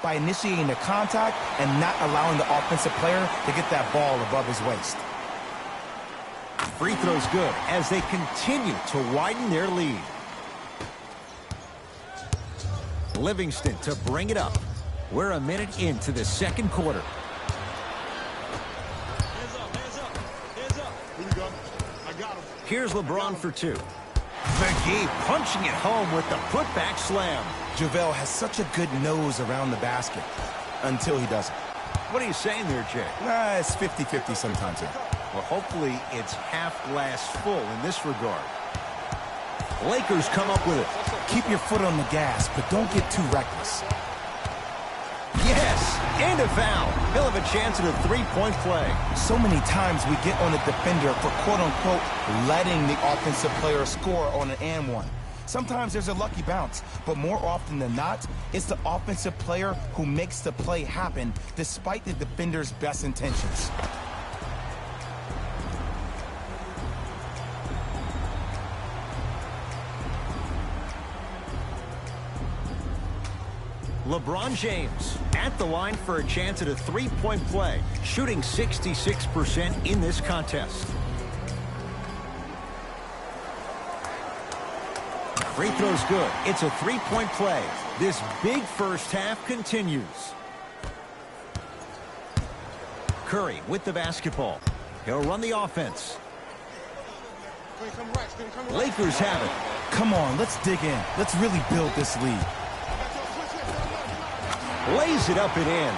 by initiating the contact and not allowing the offensive player to get that ball above his waist. Free throw's good as they continue to widen their lead. Livingston to bring it up. We're a minute into the second quarter. Here's LeBron for two. McGee punching it home with the putback slam. JaVale has such a good nose around the basket until he doesn't. What are you saying there, Jay? It's 50-50 sometimes here. Well, hopefully it's half glass full in this regard. Lakers come up with it. Keep your foot on the gas, but don't get too reckless. Yes, and a foul. He'll have a chance at a three-point play. So many times we get on the defender for quote-unquote letting the offensive player score on an and one. Sometimes there's a lucky bounce, but more often than not, it's the offensive player who makes the play happen despite the defender's best intentions. LeBron James at the line for a chance at a three-point play, shooting 66% in this contest. Free throw's good. It's a three-point play. This big first half continues. Curry with the basketball. He'll run the offense. Lakers have it. Come on, let's dig in. Let's really build this lead. Lays it up and in.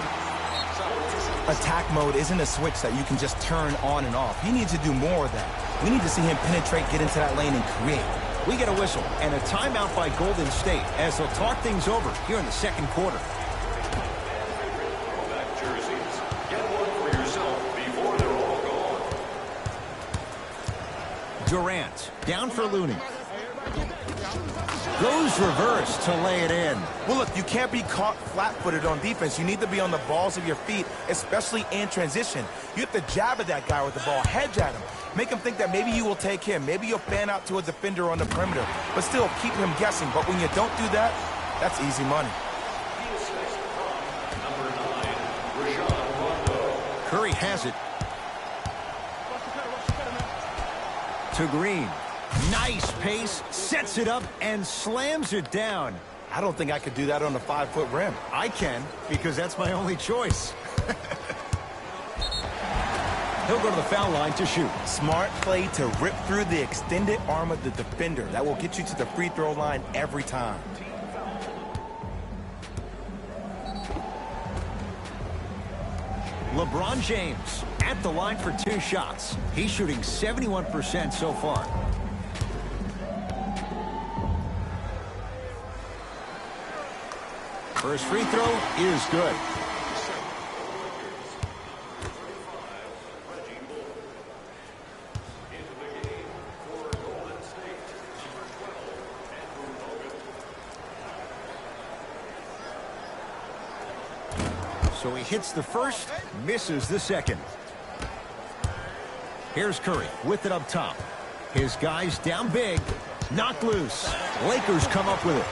Attack mode isn't a switch that you can just turn on and off. He needs to do more of that. We need to see him penetrate, get into that lane, and create. We get a whistle and a timeout by Golden State as they'll talk things over here in the second quarter. Durant down for Looney. Goes reverse to lay it in. Well, look, you can't be caught flat-footed on defense. You need to be on the balls of your feet, especially in transition. You have to jab at that guy with the ball, hedge at him. Make him think that maybe you will take him. Maybe you'll fan out to a defender on the perimeter. But still, keep him guessing. But when you don't do that, that's easy money. Curry has it. To Green. Nice pace, sets it up, and slams it down. I don't think I could do that on a 5-foot rim. I can, because that's my only choice. He'll go to the foul line to shoot. Smart play to rip through the extended arm of the defender. That will get you to the free throw line every time. LeBron James at the line for two shots. He's shooting 71% so far. First free throw is good. So he hits the first, misses the second. Here's Curry with it up top. His guys down big, knocked loose. Lakers come up with it.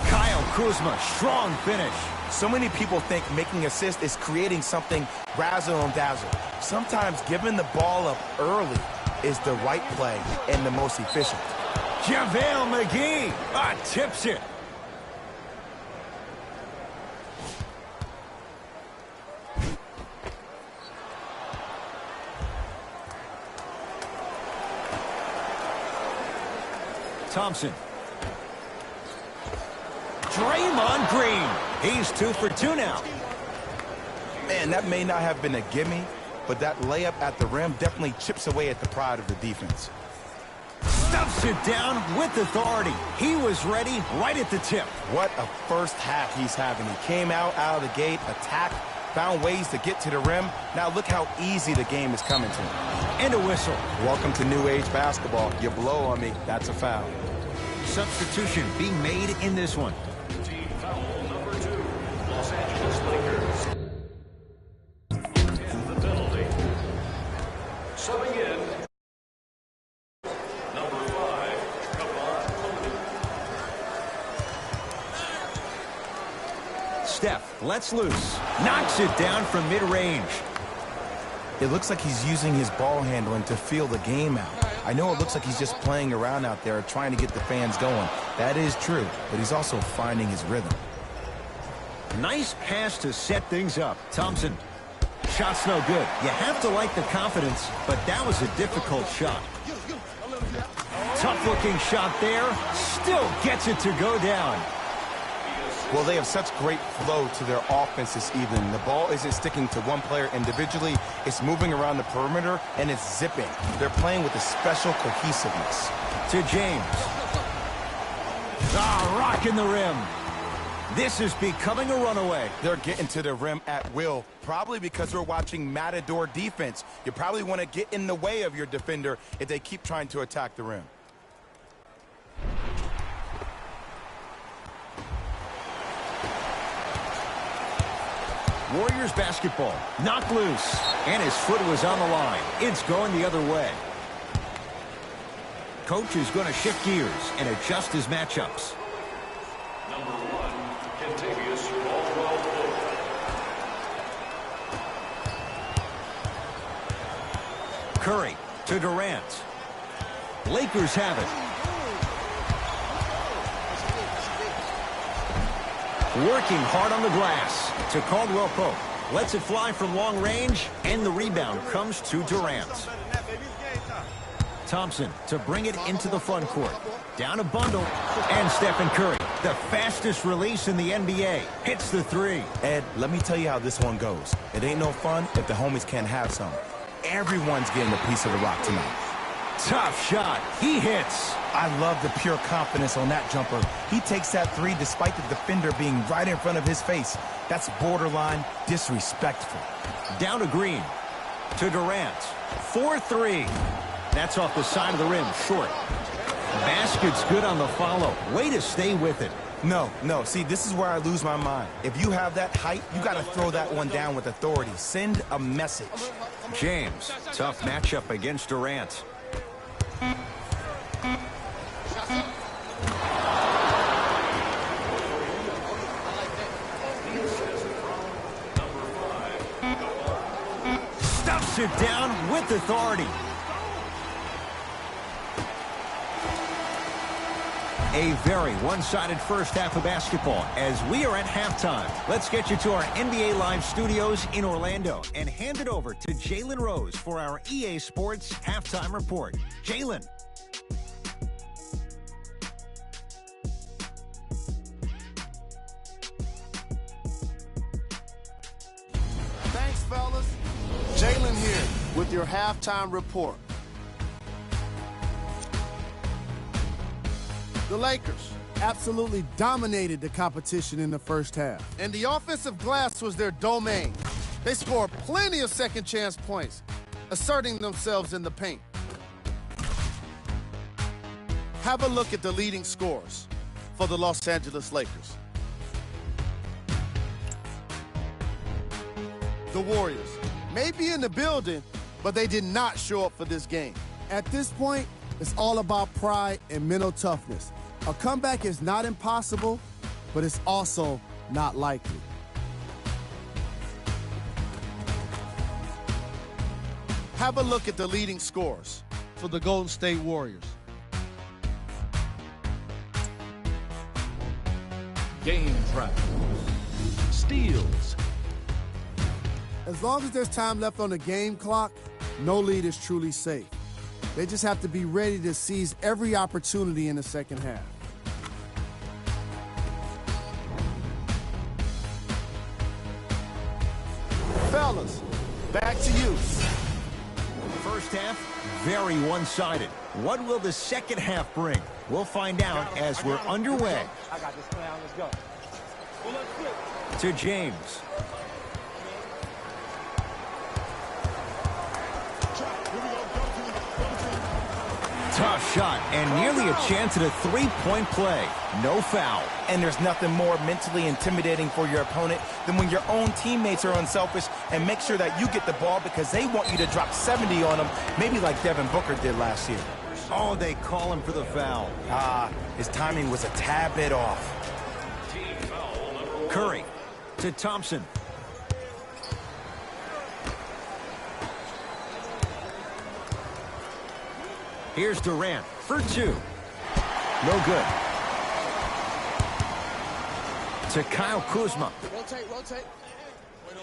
Kyle Kuzma, strong finish. So many people think making assists is creating something razzle and dazzle. Sometimes giving the ball up early is the right play and the most efficient. JaVale McGee tips it. Thompson. Draymond Green. He's 2 for 2 now. Man, that may not have been a gimme, but that layup at the rim definitely chips away at the pride of the defense. Stuffs it down with authority. He was ready right at the tip. What a first half he's having. He came out of the gate, attacked, found ways to get to the rim. Now look how easy the game is coming to him. And a whistle. Welcome to new age basketball. You blow on me, that's a foul. Substitution being made in this one. Team foul number 2, Los Angeles Lakers. In the penalty. Subbing in, number 5, Steph lets loose. Knocks it down from mid-range. It looks like he's using his ball handling to feel the game out. I know it looks like he's just playing around out there trying to get the fans going. That is true, but he's also finding his rhythm. Nice pass to set things up. Thompson. Shot's no good. You have to like the confidence, but that was a difficult shot. Tough-looking shot there. Still gets it to go down. Well, they have such great flow to their offense this evening. The ball isn't sticking to one player individually. It's moving around the perimeter, and it's zipping. They're playing with a special cohesiveness. To James. Rocking the rim. This is becoming a runaway. They're getting to the rim at will, probably because we're watching Matador defense. You probably want to get in the way of your defender if they keep trying to attack the rim. Warriors basketball. Knocked loose. And his foot was on the line. It's going the other way. Coach is going to shift gears and adjust his matchups. Number 1, Contagious Baldwell. Curry to Durant. Lakers have it. Working hard on the glass to Caldwell Pope. Lets it fly from long range, and the rebound comes to Durant. Thompson to bring it into the front court. Down a bundle, and Stephen Curry, the fastest release in the NBA, hits the three. Ed, let me tell you how this one goes. It ain't no fun if the homies can't have some. Everyone's getting a piece of the rock tonight. Tough shot. He hits. I love the pure confidence on that jumper. He takes that three despite the defender being right in front of his face. That's borderline disrespectful. Down to Green. To Durant. 4-3. That's off the side of the rim. Short. Basket's good on the follow. Way to stay with it. No. See, this is where I lose my mind. If you have that height, you got to throw that one down with authority. Send a message. James. Tough matchup against Durant. Stuffs it down with authority. A very one-sided first half of basketball as we are at halftime. Let's get you to our NBA Live studios in Orlando and hand it over to Jalen Rose for our EA Sports halftime report. Jalen. Thanks, fellas. Jalen here with your halftime report. The Lakers absolutely dominated the competition in the first half, and the offensive glass was their domain. They scored plenty of second-chance points, asserting themselves in the paint. Have a look at the leading scorers for the Los Angeles Lakers. The Warriors may be in the building, but they did not show up for this game. At this point, it's all about pride and mental toughness. A comeback is not impossible, but it's also not likely. Have a look at the leading scorers for the Golden State Warriors. Game travel. Steals. As long as there's time left on the game clock, no lead is truly safe. They just have to be ready to seize every opportunity in the second half. Fellas, back to you. First half, very one-sided. What will the second half bring? We'll find out as we're underway. I got this plan. Let's go. To James. Tough shot and nearly a chance at a three-point play. No foul. And there's nothing more mentally intimidating for your opponent than when your own teammates are unselfish and make sure that you get the ball because they want you to drop 70 on them, maybe like Devin Booker did last year. Oh, they call him for the foul. His timing was a tad bit off. Curry To Thompson. Here's Durant for two. No good. To Kyle Kuzma. Rotate.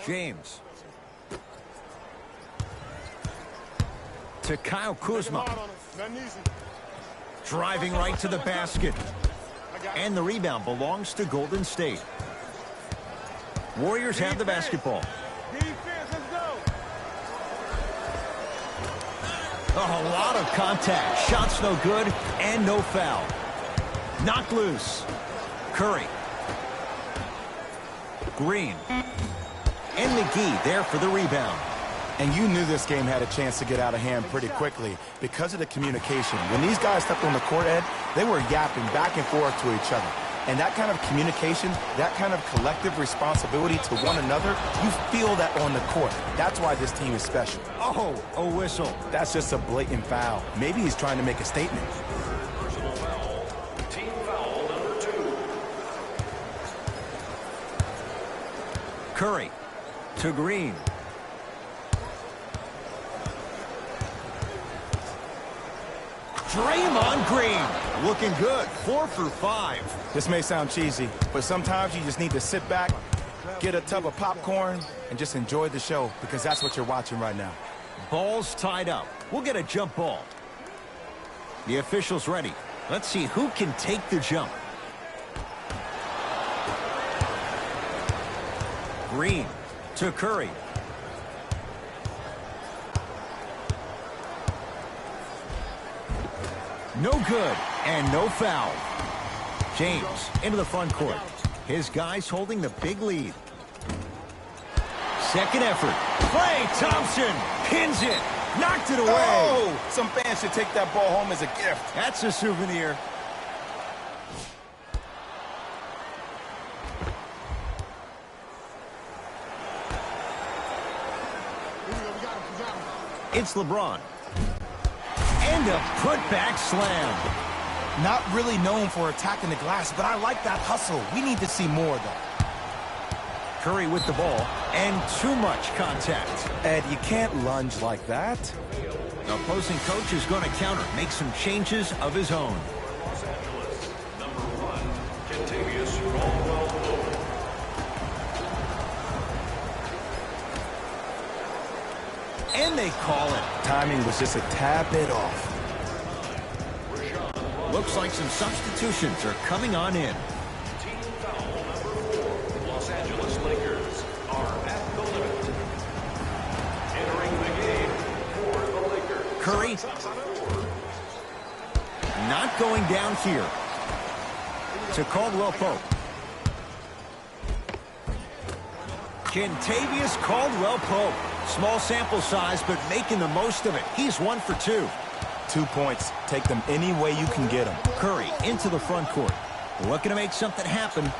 James. To Kyle Kuzma. Driving right to the basket. And the rebound belongs to Golden State. Warriors have the basketball. Oh, a lot of contact. Shots no good and no foul. Knocked loose. Curry. Green. And McGee there for the rebound. And you knew this game had a chance to get out of hand pretty quickly because of the communication. When these guys stepped on the court, Ed, they were yapping back and forth to each other. And that kind of communication, that kind of collective responsibility to one another, you feel that on the court. That's why this team is special. Oh, a whistle. That's just a blatant foul. Maybe he's trying to make a statement. Personal foul. Team foul number 2. Curry to Green. Draymond Green looking good. 4 for 5. This may sound cheesy, but sometimes you just need to sit back, get a tub of popcorn, and just enjoy the show because that's what you're watching right now. Ball's tied up. We'll get a jump ball. The official's ready. Let's see who can take the jump. Green to Curry. No good and no foul. James into the front court. His guys holding the big lead. Second effort. Klay Thompson pins it. Knocked it away. Oh, some fans should take that ball home as a gift. That's a souvenir. It's LeBron. And a putback slam. Not really known for attacking the glass, but I like that hustle. We need to see more of that. Curry with the ball, and too much contact. Ed, you can't lunge like that. The opposing coach is going to counter, make some changes of his own. Los Angeles, number 1, Kentavious Caldwell-Pope. And they call it. Timing was just a tad bit off. Looks like some substitutions are coming on in. Team foul number 4. Los Angeles Lakers are at the limit. Entering the game for the Lakers. Curry. Not going down here. To Caldwell-Pope. Kentavious Caldwell-Pope. Small sample size, but making the most of it. He's 1 for 2. 2 points. Take them any way you can get them. Curry into the front court. Looking to make something happen.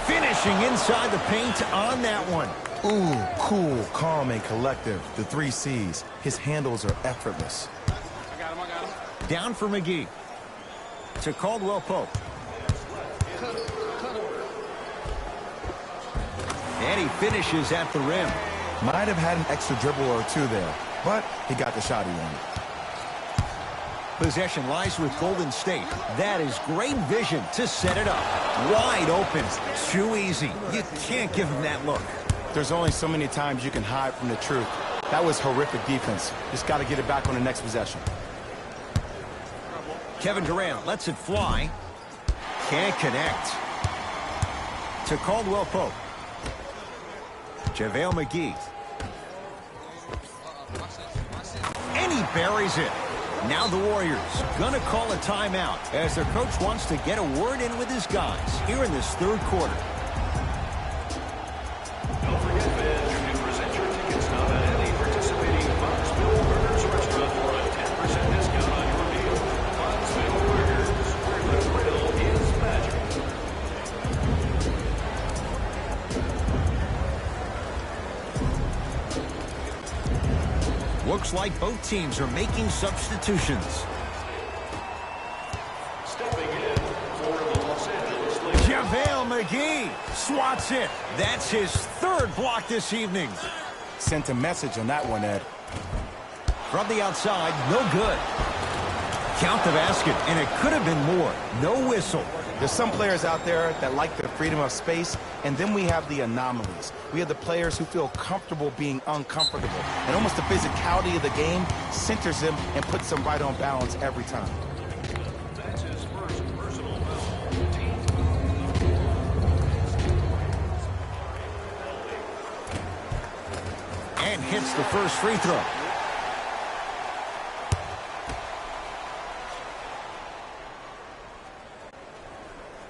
Finishing inside the paint on that one. Ooh, cool, calm, and collective. The 3 C's. His handles are effortless. I got him. Down for McGee. To Caldwell-Pope. And he finishes at the rim. Might have had an extra dribble or 2 there, but he got the shot he wanted. Possession lies with Golden State. That is great vision to set it up. Wide open. Too easy. You can't give him that look. There's only so many times you can hide from the truth. That was horrific defense. Just got to get it back on the next possession. Kevin Durant lets it fly. Can't connect. To Caldwell-Pope. JaVale McGee. And he buries it. Now the Warriors gonna call a timeout as their coach wants to get a word in with his guys here in this 3rd quarter. Don't forget, fans, you can present your tickets now at any participating Huntsville Burgers restaurant for a 10% discount on your meal. Huntsville Burgers, where the grill is magic. Looks like both teams are making substitutions. Stepping in for the Los Angeles McGee swats it. That's his third block this evening. Sent a message on that one, Ed. From the outside, no good. Count the basket, and it could have been more. No whistle. There's some players out there that like the freedom of space, and then we have the anomalies. We have the players who feel comfortable being uncomfortable, and almost the physicality of the game centers them and puts them right on balance every time. That's his first personal foul. And hits the first free throw.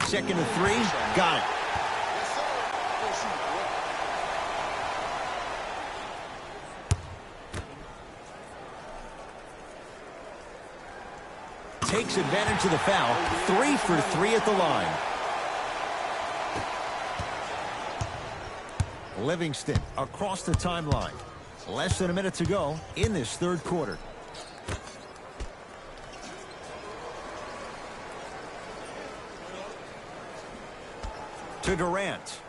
Second and 3, got it. Takes advantage of the foul. 3 for 3 at the line. Livingston across the timeline. Less than a minute to go in this third quarter. To Durant.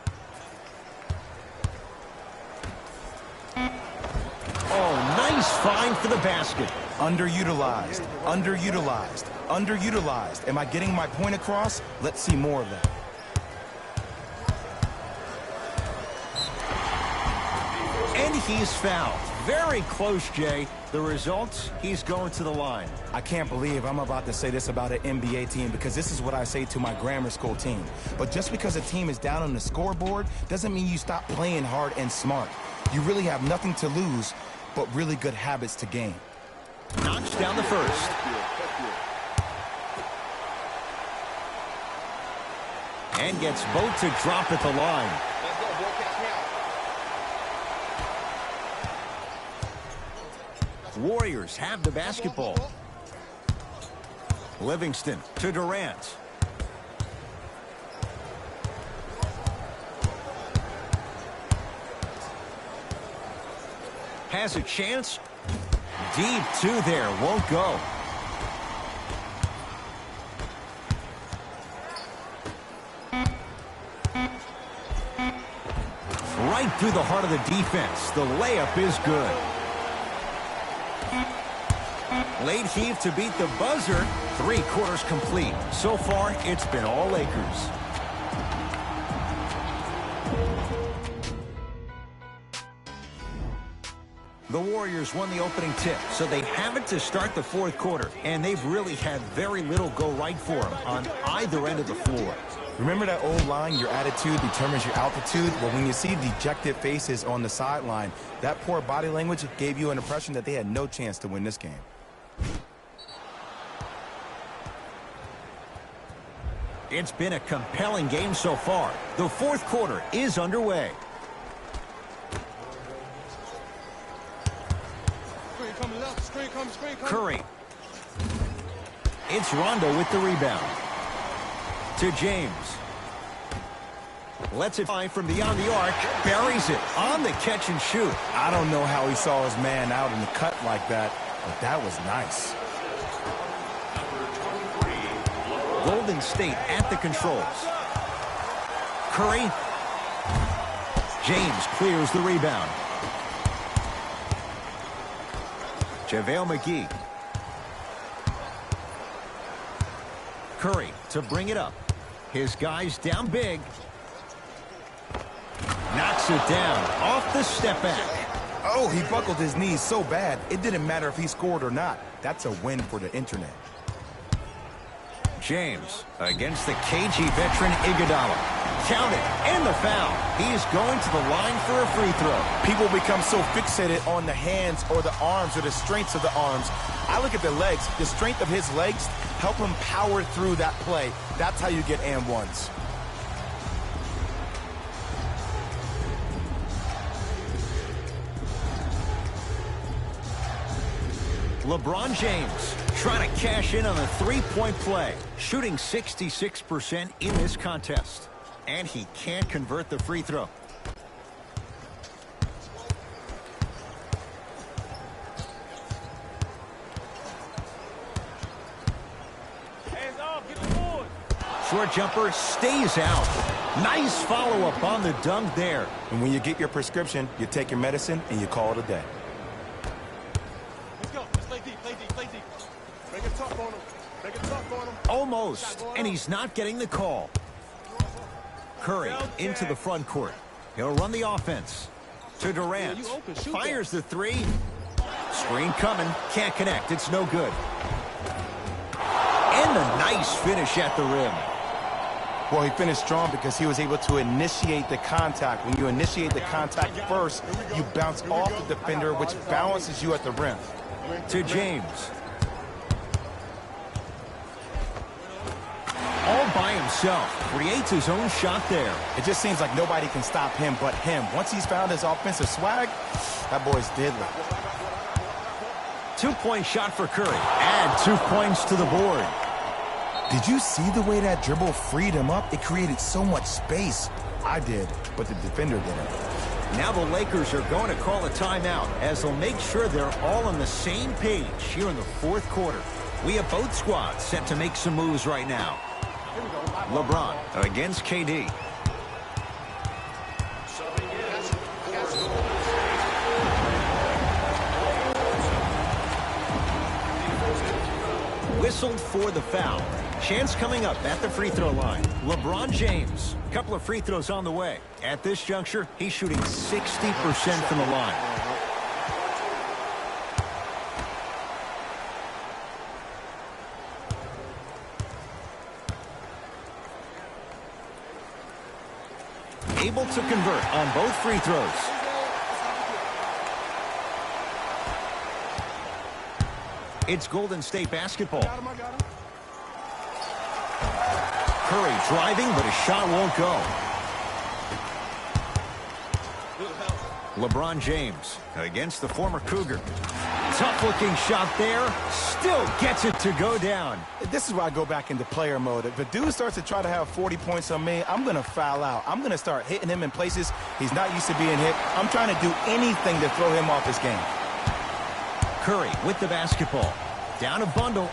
Oh, nice find for the basket. Underutilized, underutilized, underutilized. Am I getting my point across? Let's see more of that. And he's fouled. Very close, Jay. The result, he's going to the line. I can't believe I'm about to say this about an NBA team, because this is what I say to my grammar school team. But just because a team is down on the scoreboard doesn't mean you stop playing hard and smart. You really have nothing to lose, but really good habits to gain. Knocks down the first. And gets both to drop at the line. Warriors have the basketball. Livingston to Durant. Has a chance. Deep two there. Won't go. Right through the heart of the defense. The layup is good. Late heave to beat the buzzer. 3 quarters complete. So far, it's been all Lakers. The Warriors won the opening tip, so they have it to start the fourth quarter, and they've really had very little go right for them on either end of the floor. Remember that old line, your attitude determines your altitude? Well, when you see dejected faces on the sideline, that poor body language gave you an impression that they had no chance to win this game. It's been a compelling game so far. The fourth quarter is underway. Curry. It's Rondo with the rebound. To James. Lets it fly from beyond the arc. Buries it on the catch and shoot. I don't know how he saw his man out in the cut like that, but that was nice. Golden State at the controls. Curry. James clears the rebound. JaVale McGee. Curry to bring it up. His guys down big. Knocks it down off the step back. Oh, he buckled his knees so bad, it didn't matter if he scored or not. That's a win for the internet. James against the KG veteran Iguodala. Count it, and the foul. He's going to the line for a free throw. People become so fixated on the hands or the arms or the strengths of the arms. I look at the legs. The strength of his legs help him power through that play. That's how you get and ones. LeBron James trying to cash in on a three-point play, shooting 66% in this contest. And he can't convert the free throw. Hands off, get the board. Short jumper stays out. Nice follow-up on the dunk there. And when you get your prescription, you take your medicine and you call it a day. Let's go. Let's play deep, play deep, play deep. Make it tough on him. Make it tough on him. Almost, and he's not getting the call. Curry into the front court. He'll run the offense. To Durant. Fires the three. Screen coming. Can't connect. It's no good. And a nice finish at the rim. Well, he finished strong because he was able to initiate the contact. When you initiate the contact first, you bounce off the defender, which balances you at the rim. To James. All by himself. Creates his own shot there. It just seems like nobody can stop him but him. Once he's found his offensive swag, that boy's deadly. 2-point shot for Curry. Add 2 points to the board. Did you see the way that dribble freed him up? It created so much space. I did, but the defender didn't. Now the Lakers are going to call a timeout as they'll make sure they're all on the same page here in the fourth quarter. We have both squads set to make some moves right now. LeBron against KD. Whistled for the foul. Chance coming up at the free throw line. LeBron James. A couple of free throws on the way. At this juncture, he's shooting 60% from the line. Able to convert on both free throws. It's Golden State basketball. Curry driving, but his shot won't go. LeBron James against the former Cougar. Tough-looking shot there. Still gets it to go down. This is where I go back into player mode. If a dude starts to try to have 40 points on me, I'm going to foul out. I'm going to start hitting him in places he's not used to being hit. I'm trying to do anything to throw him off his game. Curry with the basketball. Down a bundle.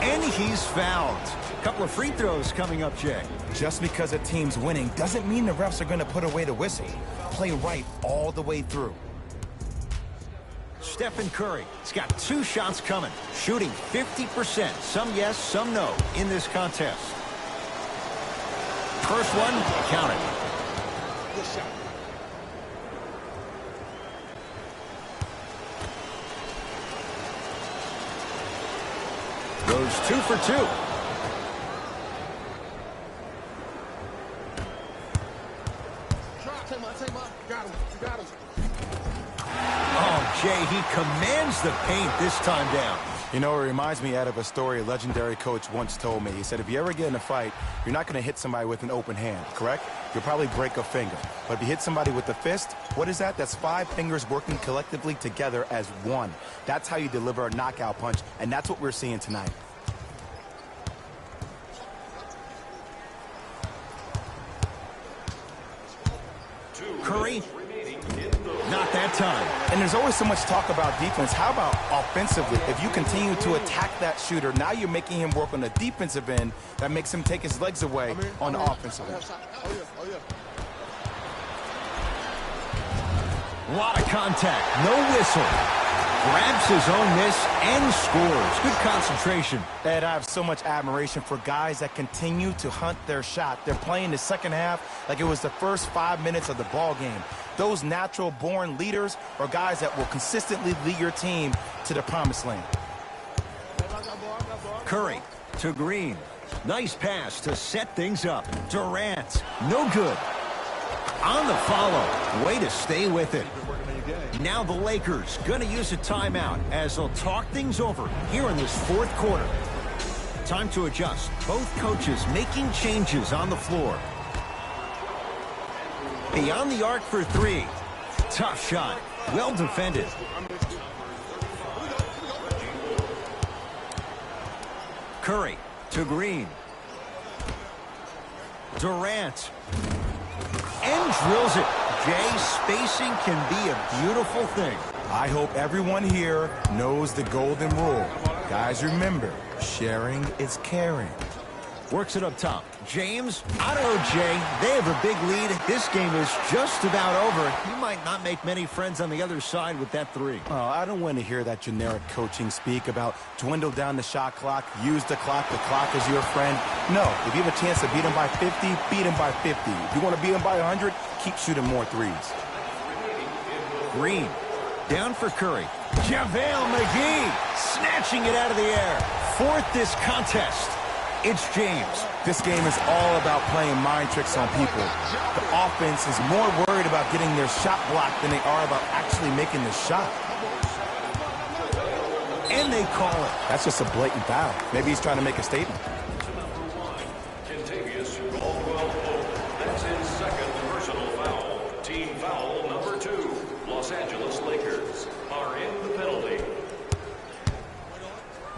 And he's fouled. A couple of free throws coming up, Jay. Just because a team's winning doesn't mean the refs are going to put away the whistle. Play right all the way through. Stephen Curry. He's got 2 shots coming. Shooting 50%. Some yes, some no in this contest. First one, count it. Good shot. Goes 2 for 2. Take him. Got him. You got him. Oh, Jay, he commands the paint this time down. You know, it reminds me out of a story a legendary coach once told me. He said, if you ever get in a fight, you're not going to hit somebody with an open hand, correct? You'll probably break a finger. But if you hit somebody with a fist, what is that? That's 5 fingers working collectively together as one. That's how you deliver a knockout punch, and that's what we're seeing tonight. Curry, not that time. And there's always so much talk about defense. How about offensively? If you continue to attack that shooter, now you're making him work on the defensive end. That makes him take his legs away on the offensive end. A lot of contact, no whistle. Grabs his own miss and scores. Good concentration. Ed, I have so much admiration for guys that continue to hunt their shot. They're playing the second half like it was the first 5 minutes of the ball game. Those natural-born leaders are guys that will consistently lead your team to the promised land. Curry to Green. Nice pass to set things up. Durant, no good. On the follow. Way to stay with it. Now the Lakers going to use a timeout as they'll talk things over here in this fourth quarter. Time to adjust. Both coaches making changes on the floor. Beyond the arc for 3. Tough shot. Well defended. Curry to Green. Durant. And drills it. Jay, spacing can be a beautiful thing. I hope everyone here knows the golden rule. Guys, remember, sharing is caring. Works it up top. James, I don't know, Jay. They have a big lead. This game is just about over. You might not make many friends on the other side with that three. Oh, I don't want to hear that generic coaching speak about dwindle down the shot clock, use the clock as your friend. No, if you have a chance to beat him by 50, beat him by 50. If you want to beat him by 100, keep shooting more threes. Green, down for Curry. JaVale McGee, snatching it out of the air. Fourth this contest. It's James. This game is all about playing mind tricks on people. The offense is more worried about getting their shot blocked than they are about actually making the shot. And they call it. That's just a blatant foul. Maybe he's trying to make a statement. That's his second personal foul. Team foul number 2. Los Angeles Lakers are in the penalty.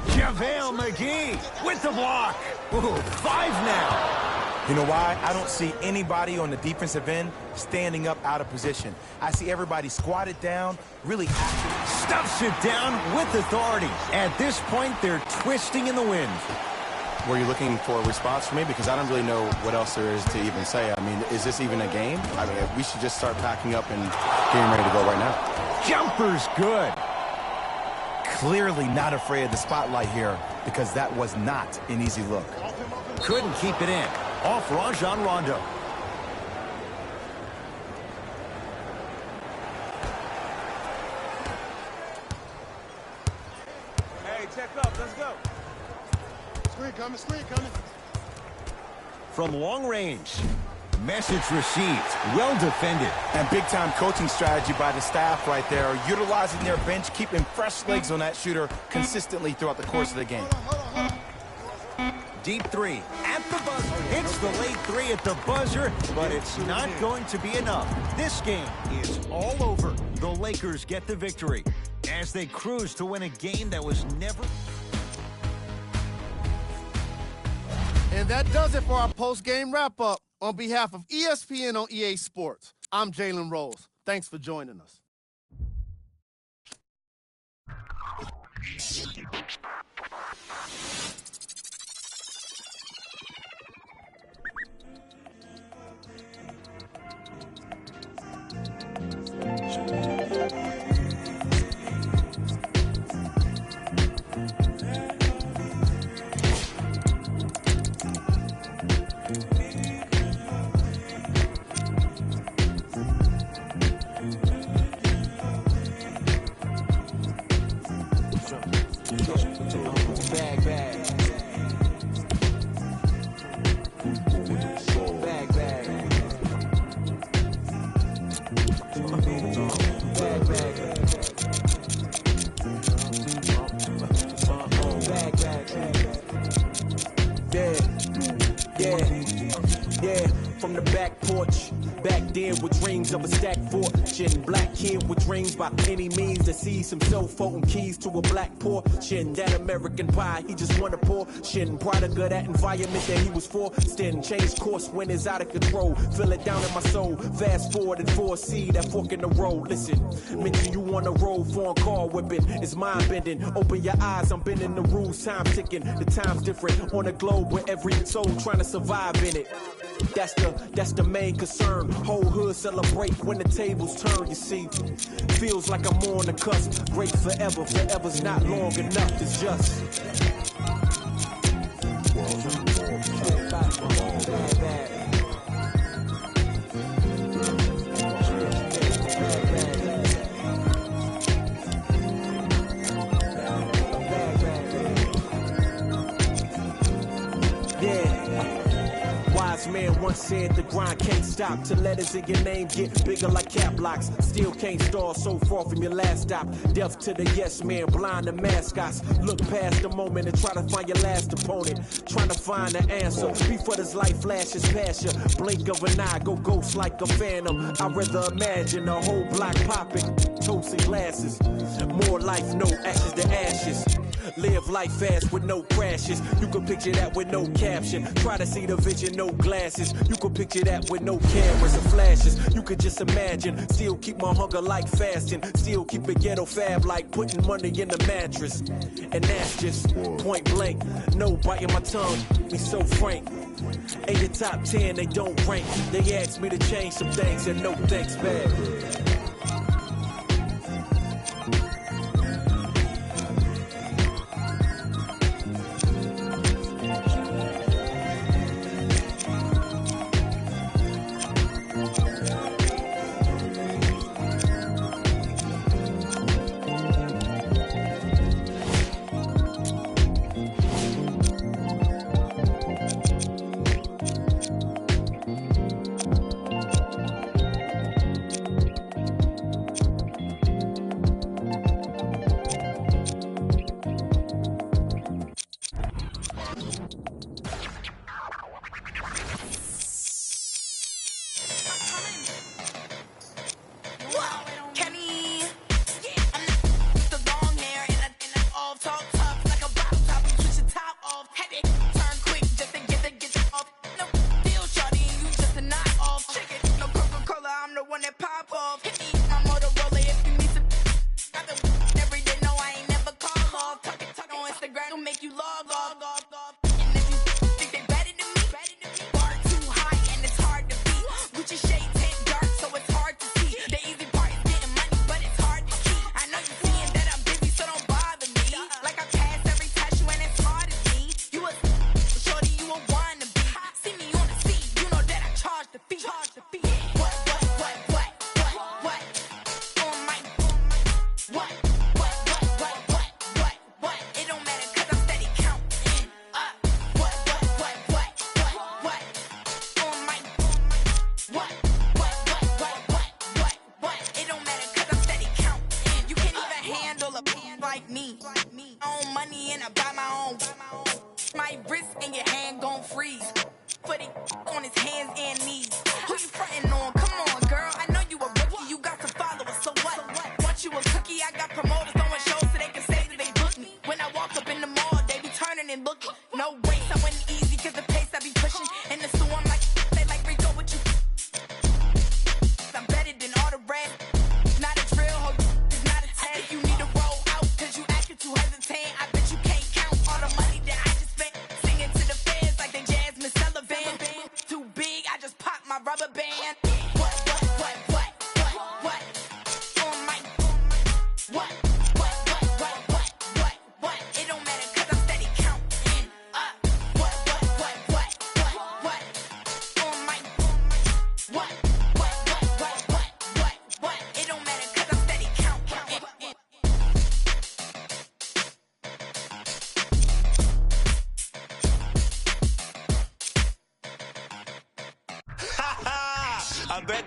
JaVale McGee with the block. Ooh, 5 now. You know why? I don't see anybody on the defensive end standing up out of position. I see everybody squatted down, really active. Stuffs it down with authority. At this point, they're twisting in the wind. Were you looking for a response from me? Because I don't really know what else there is to even say. I mean, is this even a game? I mean, we should just start packing up and getting ready to go right now. Jumper's good. Clearly not afraid of the spotlight here because that was not an easy look. Couldn't keep it in. Off Rajon Rondo. Hey, check up. Let's go. Screen coming. From long range. Message received. Well defended. And big-time coaching strategy by the staff right there, utilizing their bench, keeping fresh legs on that shooter consistently throughout the course of the game. Deep three at the buzzer. It's the late three at the buzzer, but it's not going to be enough. This game is all over. The Lakers get the victory as they cruise to win a game that was never... And that does it for our post-game wrap-up. On behalf of ESPN on EA Sports, I'm Jalen Rose. Thanks for joining us. From the back porch, back then with dreams of a stacked fortune. Black kid with dreams by any means to see some cell phone keys to a black portion. That American pie, he just wanna portion. Product of that environment that he was forced in. Changed course when it's out of control. Feel it down in my soul. Fast forward and foresee that fork in the road. Listen, mention you on the road, foreign car whipping. It's mind bending. Open your eyes, I'm bending the rules. Time ticking. The time's different on a globe where every soul trying to survive in it. That's the main concern. Whole hood celebrate when the tables turn, you see. Feels like I'm on the cusp. Great forever, forever's not long enough, it's just. Man once said the grind can't stop till letters in your name get bigger like cap locks. Still can't stall so far from your last stop. Deaf to the yes man, blind to mascots. Look past the moment and try to find your last opponent. Trying to find the answer before this life flashes past you. Blink of an eye, go ghost like a phantom. I'd rather imagine a whole block popping, toasting glasses. More life, no ashes to ashes. Live life fast with no crashes. You can picture that with no caption. Try to see the vision, no glasses. You can picture that with no cameras or flashes. You could just imagine. Still keep my hunger like fasting. Still keep it ghetto fab like putting money in the mattress. And that's just point blank. No biting my tongue. Be so frank. In your top 10, they don't rank. They asked me to change some things and no thanks back.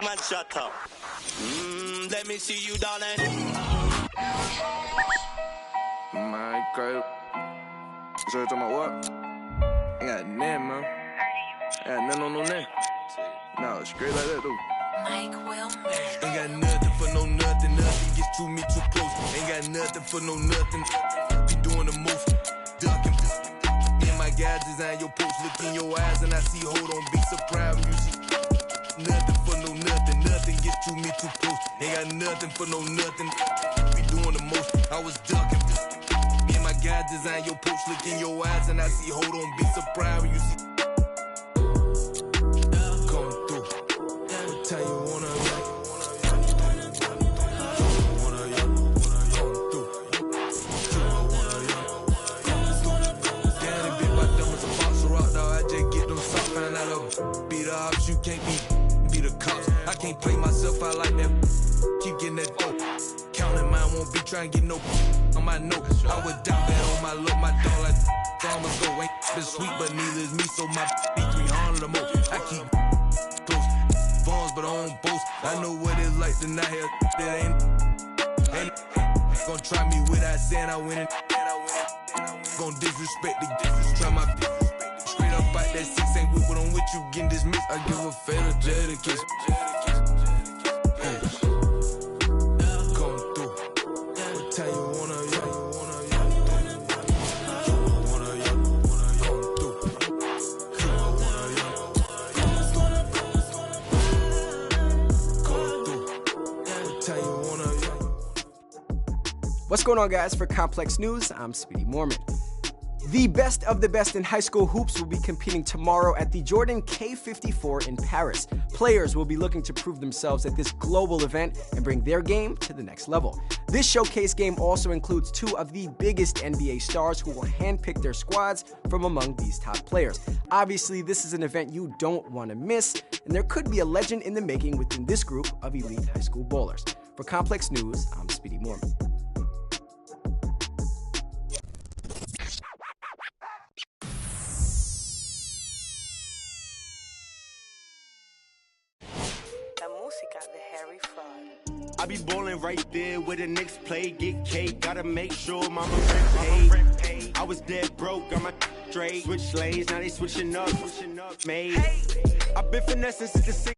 Man, shut up. Let me see you, darling. My girl. So you talking about what? I got nothing, man. I got nothing on no name. No, straight like that, though. Mike Wilmer. Ain't got nothing for no nothing. Nothing gets to me too close. Ain't got nothing for no nothing. Be doing the most. Ducking. In my guys design your post. Look in your eyes and I see, hold on, be surprised when you see. Nothing for no nothing, nothing gets to me too close. Ain't got nothing for no nothing. We doing the most. I was ducking. Me and my guys design your post. Look in your eyes and I see, hold on, be surprised when you see. Come through. What time you wanna like? Beat the ops, you can't be the cops. I can't play myself out like that. Keep getting that dope. Counting mine, won't be trying to get no on my note. I would die bad on my look, my dog like farmers go. Ain't been sweet, but neither is me, so my be 300 or more. I keep close phones, but I don't boast. I know what it's like to not have that ain't gonna try me without saying I win it. Gonna disrespect the try my straight up out that 6 ain't with what I'm with you getting dismissed. I give a fatal Jada kiss. Come through. What time you wanna What's going on, guys? For Complex News, I'm Speedy Mormon. The best of the best in high school hoops will be competing tomorrow at the Jordan K54 in Paris. Players will be looking to prove themselves at this global event and bring their game to the next level. This showcase game also includes two of the biggest NBA stars who will handpick their squads from among these top players. Obviously, this is an event you don't want to miss, and there could be a legend in the making within this group of elite high school ballers. For Complex News, I'm Speedy Mormon. I be ballin' right there where the Knicks play, get cake, gotta make sure mama rent paid. I was dead broke, got my straight, switch lanes, now they switching up, made. I been finessing since the 6.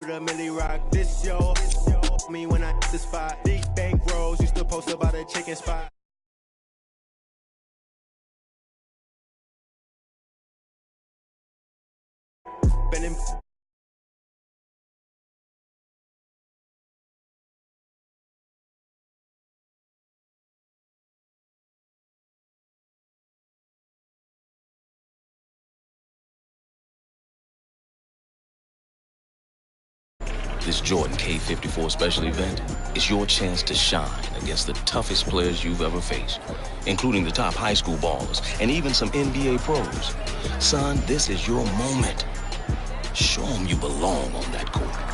The Millie Rock, this yo. Me when I hit the spot. Big bank rolls, used to post about a chicken spot. Been This Jordan K54 special event is your chance to shine against the toughest players you've ever faced, including the top high school ballers and even some NBA pros. Son, this is your moment. Show them you belong on that court.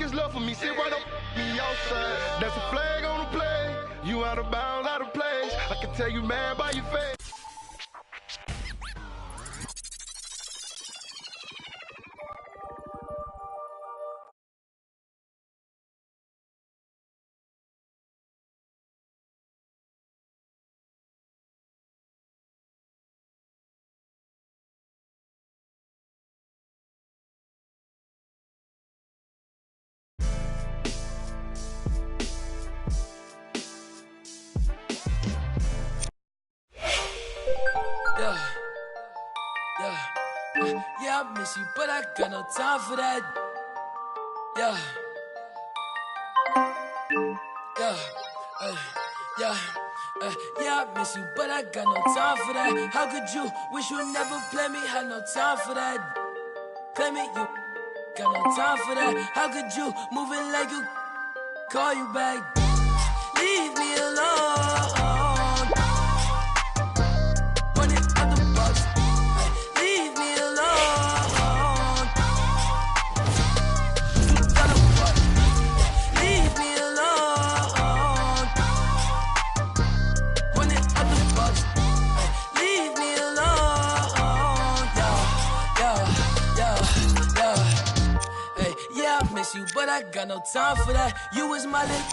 niggas love for me, sit right up me outside. That's a flag on the play. You out of bounds, out of place. I can tell you mad by your face. Yeah, I miss you, but I got no time for that. Yeah. Yeah, I miss you, but I got no time for that. How could you wish you never play me? Had no time for that. Play me, you got no time for that. How could you move it like you call you back? Leave me alone. Running out the box. Leave me alone. Leave me alone. Running out the box. Leave me alone. Hey, yeah, I miss you, but I got no time for that. You was my little,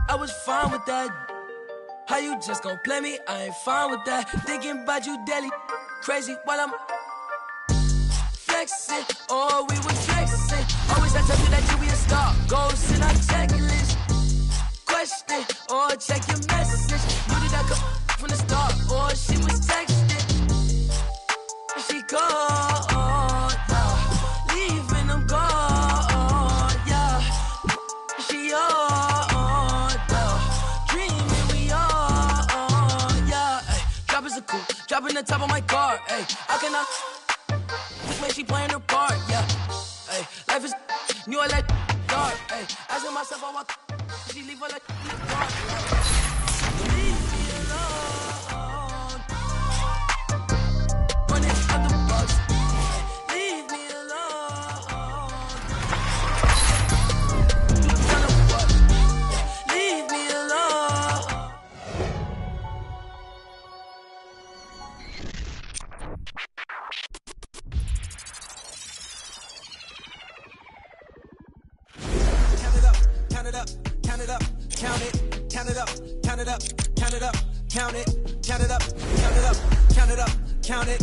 I was fine with that. How you just gon' play me? I ain't fine with that. Thinking about you daily, crazy while I'm flexing. Oh, we was flexing. Always I tell you that you be a star. Goals in our checklist. Question or check your message. You did that come from the start, or she was texting. She called, yeah. Leaving them gone, yeah. She on, yeah. Dreaming we on, yeah. Ay, dropping the coupe, dropping the top of my car. Ay, I cannot look when she playing her part, yeah. Ay, life is new, I like dark. Ay, asking myself, I want she leave her like dark. Leave me alone. Running out the box. Leave me alone. Leave me alone. Count it up, count it up, count it up, count it, count it up, count it up, count it up, count it, count it up, count it up, count it up, count it.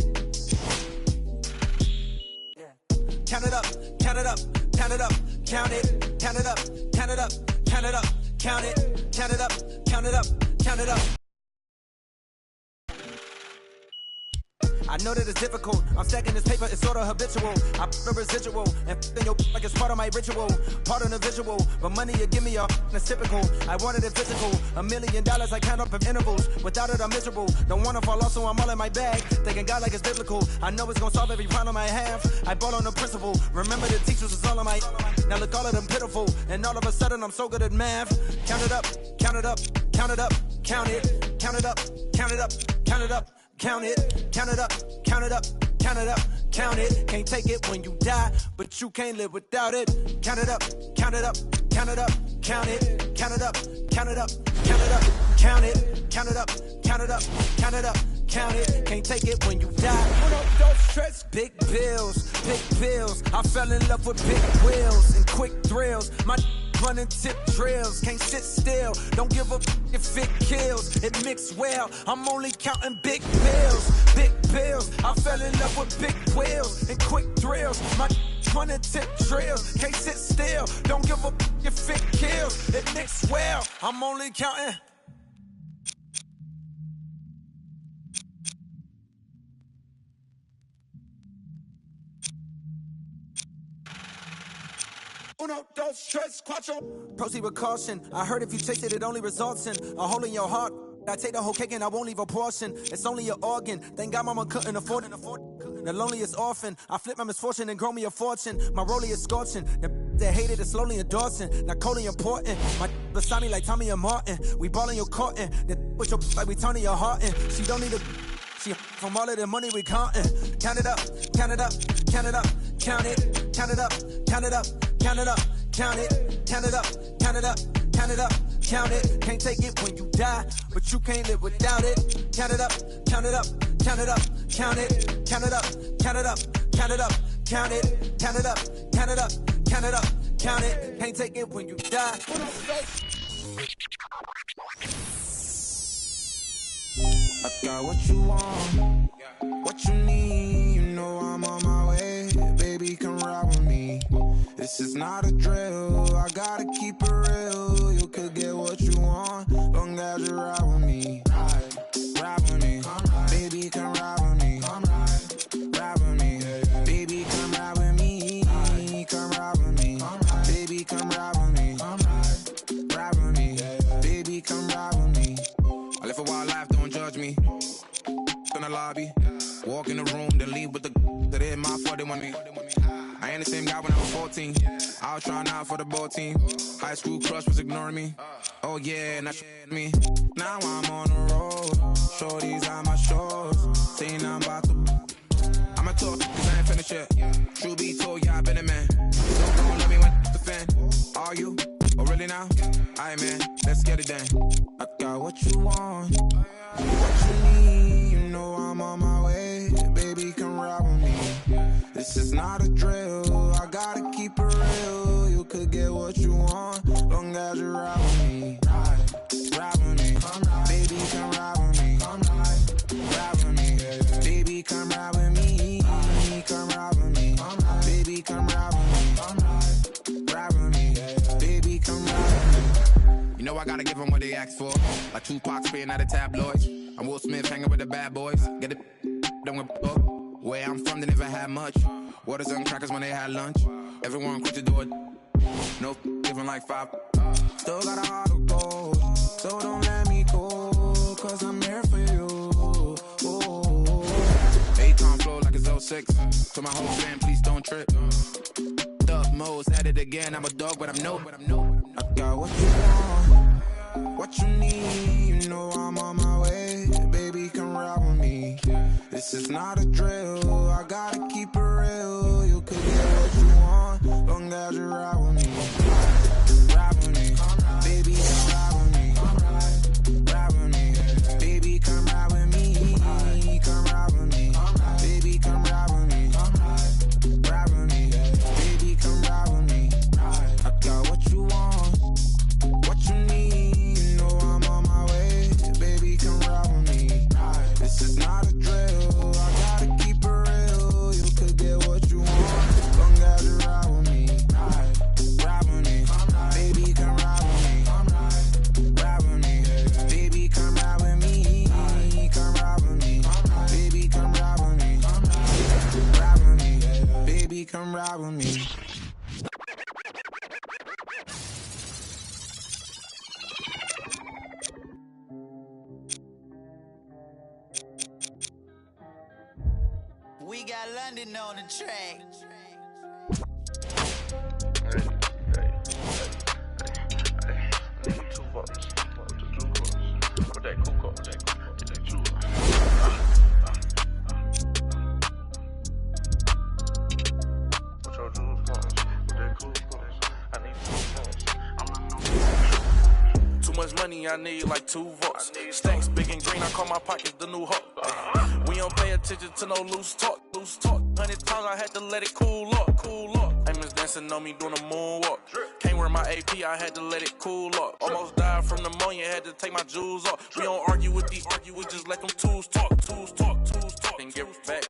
Count it up, count it up, count it up, count it, count it up, count it up, count it up, count it, count it up, count it up, count it up. I know that it's difficult. I'm stacking this paper, it's sorta habitual. I put a residual and in your like it's part of my ritual, part of the visual. But money you give me that's typical. I wanted it physical. $1 million I count up in intervals. Without it I'm miserable. Don't wanna fall off, so I'm all in my bag. Thinking God like it's biblical. I know it's gonna solve every problem I have. I ball on the principle. Remember the teachers was all of my. Now look all of them pitiful. And all of a sudden I'm so good at math. Count it up, count it up, count it up, count it, count it up, count it up, count it up. Count it, count it up, count it up, count it up, count it. Can't take it when you die, but you can't live without it. Count it up, count it up, count it up, count it, count it up, count it up, count it up, count it, count it up, count it up, count it up, count it. Can't take it when you die. Don't stress, big bills, big bills. I fell in love with big wheels and quick thrills. My running tip drills, can't sit still. Don't give up if it kills. It mixed well. I'm only counting big bills, big bills. I fell in love with big wheels and quick thrills. My running tip drills, can't sit still. Don't give up if it kills. It mixed well. I'm only counting. Uno, dos, tres, cuatro. Proceed with caution. I heard if you taste it, it only results in a hole in your heart. I take the whole cake and I won't leave a portion. It's only an organ. Thank God mama couldn't afford it. The loneliest orphan. I flip my misfortune and grow me a fortune. My rollie is scorching. They hated it slowly endorsing. Not coldly important. My beside me like Tommy and Martin. We ballin' your courtin'. Then with your like we Tony your heartin'. She don't need a. She from all of the money we countin'. Count it up, count it up, count it up, count it, count it up, count it up, count it up, count it, count it up, count it up, count it up, count it. Can't take it when you die, but you can't live without it. Count it up, count it up, count it up, count it, count it up, count it up, count it up, count it, count it up, count it up, count it up, count it. Can't take it when you die. I got what you want, what you need. You know I'm on my way, baby, come ride with me. This is not a drill, I gotta keep it real. You could get what you want, long as you ride with me. Ride with me, baby, come ride with me. Ride with me, baby, come ride with me. Come ride with me, baby, come ride with me. Ride with me, baby, come ride with me. I live a wild life, don't judge me. In the lobby, walk in the room, then leave with the that in my fault, they want me. I ain't the same guy when I was 14. I was trying out for the ball team. High school crush was ignoring me. Oh yeah, now me. Now I'm on the road. Shorties on my shores. Saying I'm about to. I'ma talk, cause I ain't finished yet. True be told, yeah, I been a man. Don't gon' let me when the fan. Are you? Oh really now? Aight man, let's get it done. I got what you want, what you need. You know I'm on my way, baby, come ride with me. This is not a drill, I gotta keep it real. You could get what you want, long as you ride with me. Ride with me, baby, come ride with me. Ride with me, baby, come ride with me. Come ride with me, baby, come ride with me. Ride with me, baby, come ride with me. You know I gotta give them what they asked for. Like Tupac spitting out the tabloids. I'm Will Smith hanging with the bad boys. Get it done with where I'm from, they never had much. Waters and crackers when they had lunch. Everyone quit to do it. No giving like 5. Still got a heart of gold, so don't let me go, cause I'm here for you. Akon flow like it's 06. To my whole fam, please don't trip. Dub Mo's at it again. I'm a dog, but I'm no. I got what you want, what you need. You know I'm on my way, baby, come ride with me. This is not a drill, I gotta keep it real. You could get what you want, long as you ride with me. Ride with me, baby, come ride with me. Ride with me, baby, come ride with me. Come ride with me, baby, come ride with me. Ride with me, baby, come ride with me. I got what you want, what you need. You know I'm on my way, baby, come ride with me. This is not a drill, I gotta keep it real. You could get what you want, long as you ride with me. Ride with me, baby, come ride with me. Ride with me, baby, come ride with me. Come ride with me, baby, come ride with me. Ride with me, baby, come ride with me. We got London on the track. Too much money, I need like 2 votes. Stacks big and green, I call my pockets the new hook. We don't pay attention to no loose talk. 100 times I had to let it cool up. Amos dancing on me doing a moonwalk. Can't wear my AP, I had to let it cool up. Almost died from pneumonia, had to take my jewels off. We don't argue with these, we just let them tools talk, and give it back.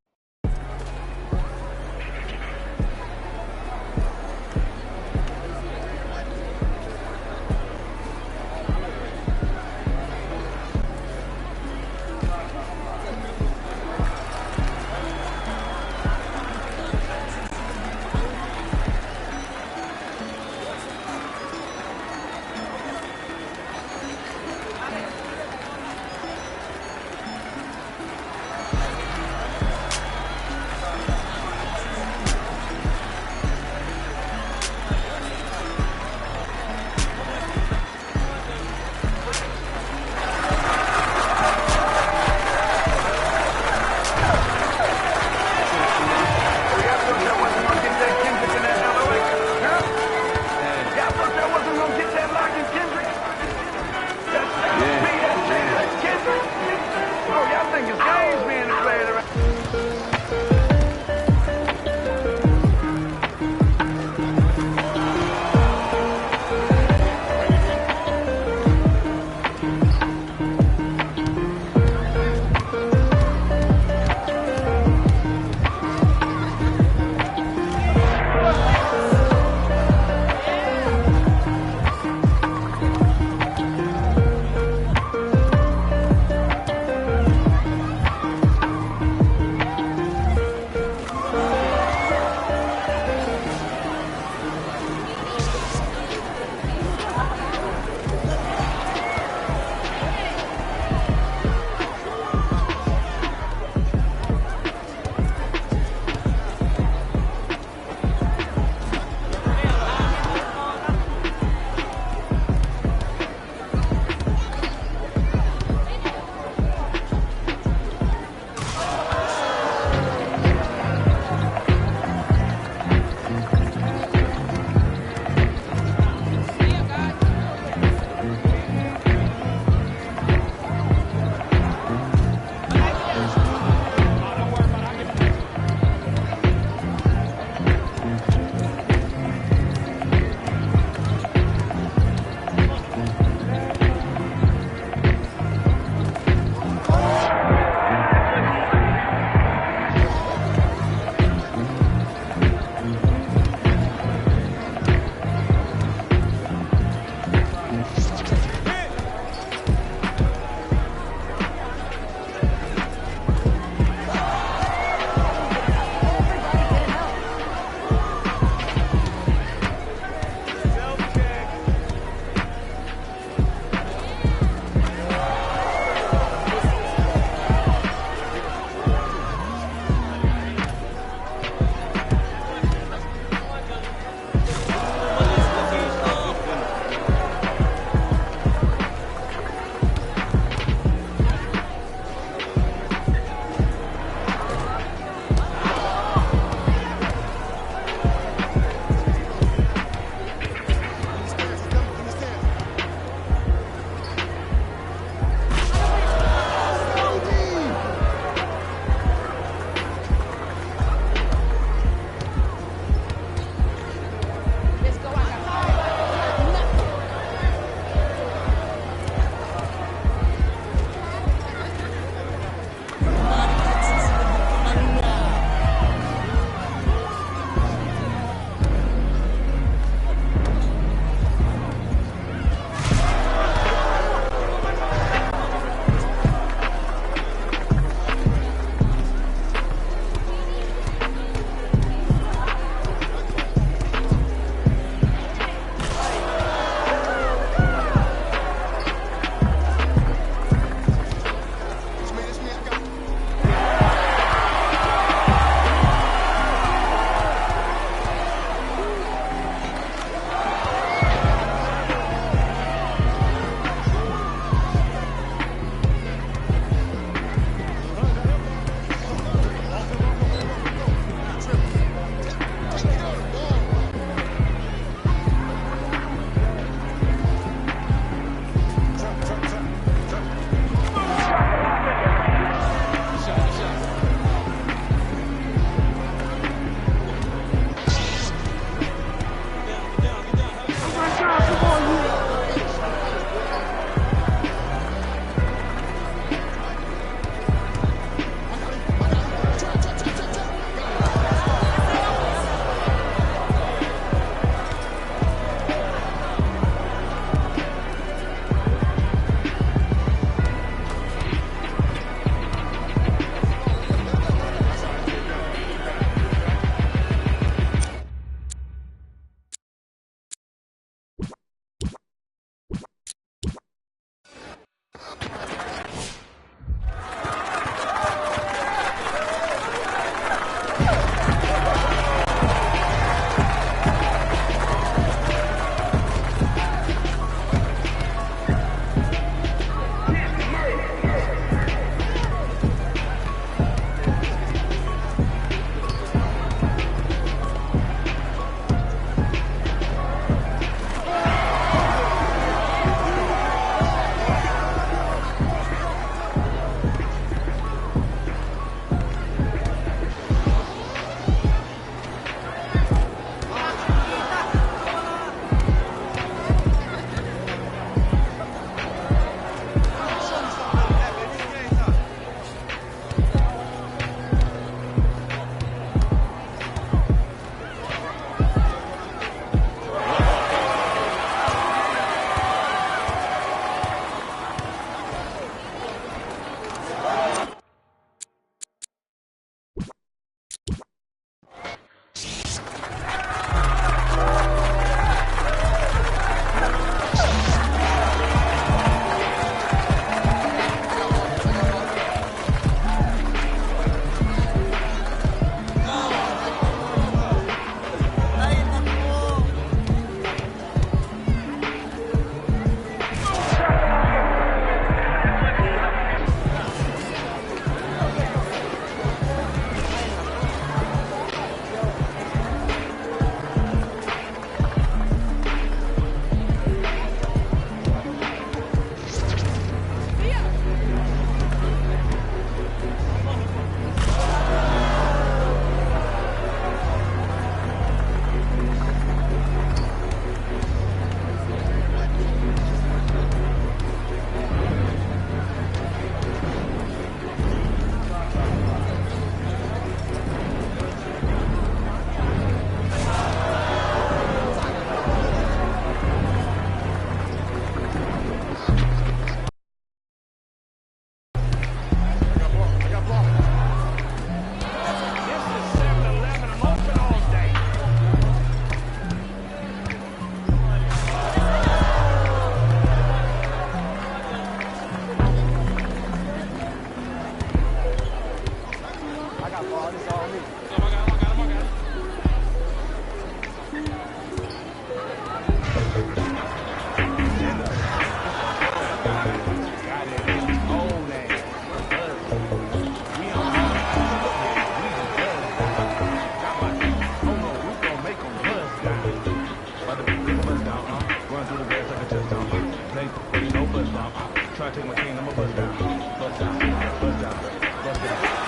Play, no bust down. Try to take my team, I'm a bust down. Bust down, bust down, bust down.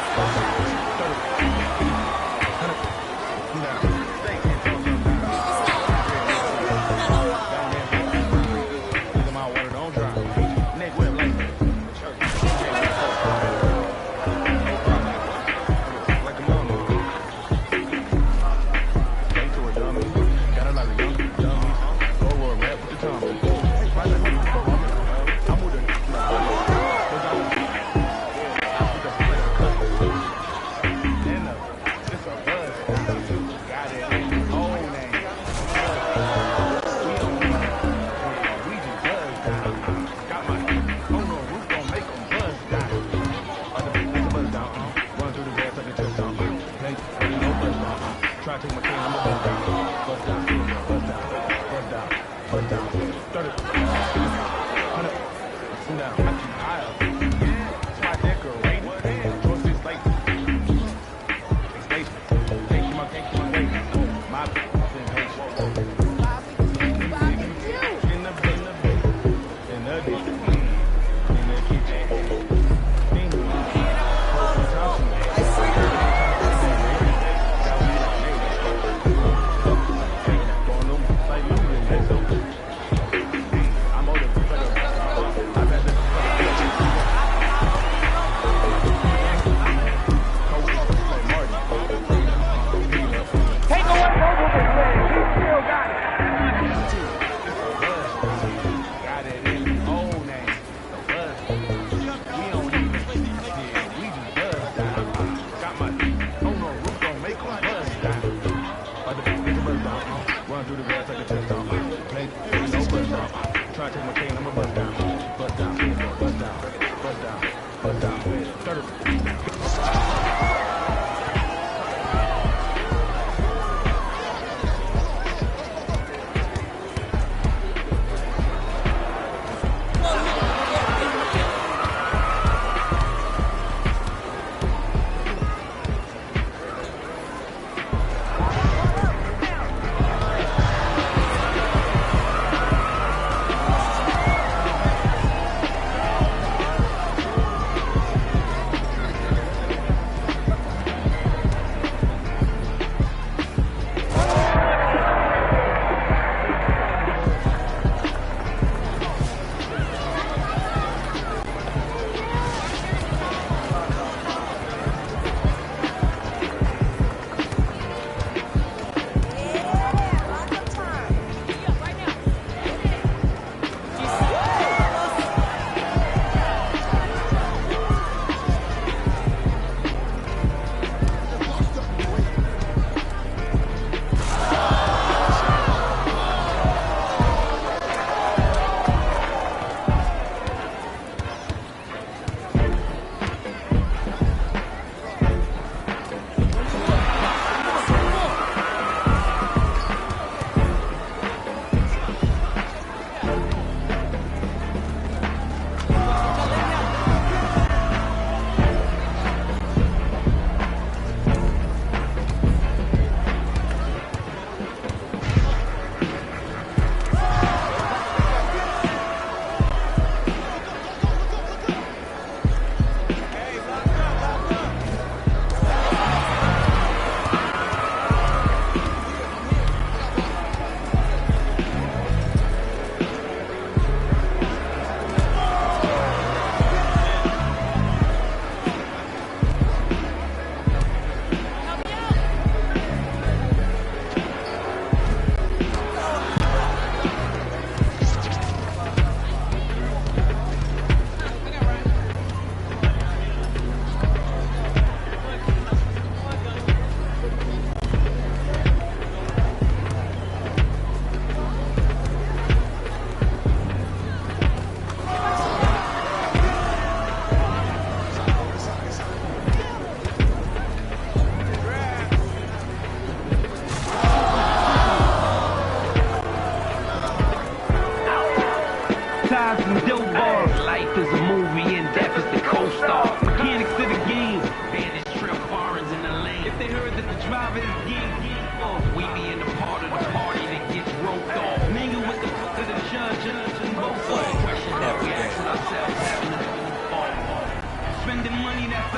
Judge and both ways.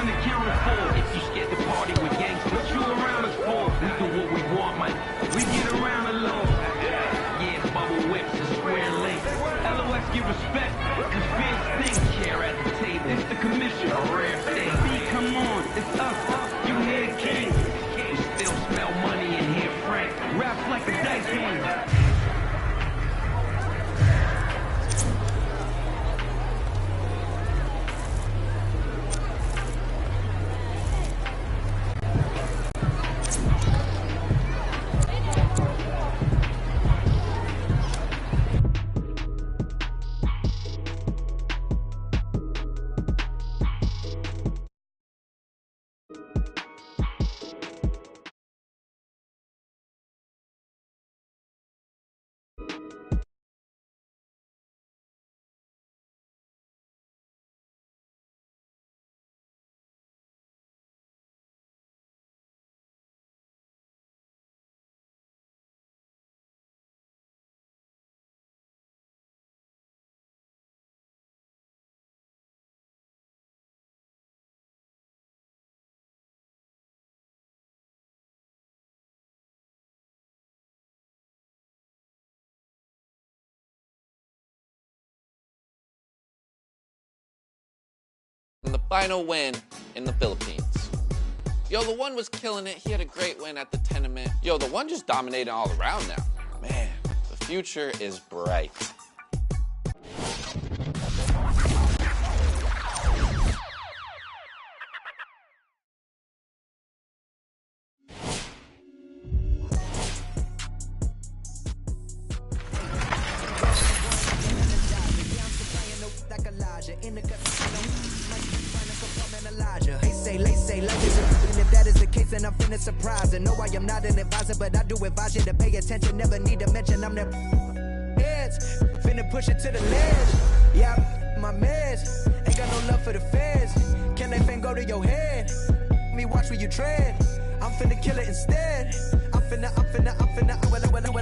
nothing to count us for. If you scared to party with gangs, what you around us for? We do what we want, man. We get around alone. Yeah, bubble whips and square links. LOX give respect, cause fans think chair at the table. It's the commission, a rare thing. B, come on, it's us. You hear the king. We still smell money in here, Frank. Raps like a dice game. And the final win in the Philippines. Yo, the one was killing it. He had a great win at the tournament. Yo, the one just dominating all around now. Man, the future is bright. And I'm finna surprise it. No, I am not an advisor, but I do advise you to pay attention. Never need to mention I'm their heads. Finna push it to the ledge. Yeah, my meds. Ain't got no love for the feds. Can that thing go to your head? Me watch where you tread. I'm finna kill it instead. I'm finna,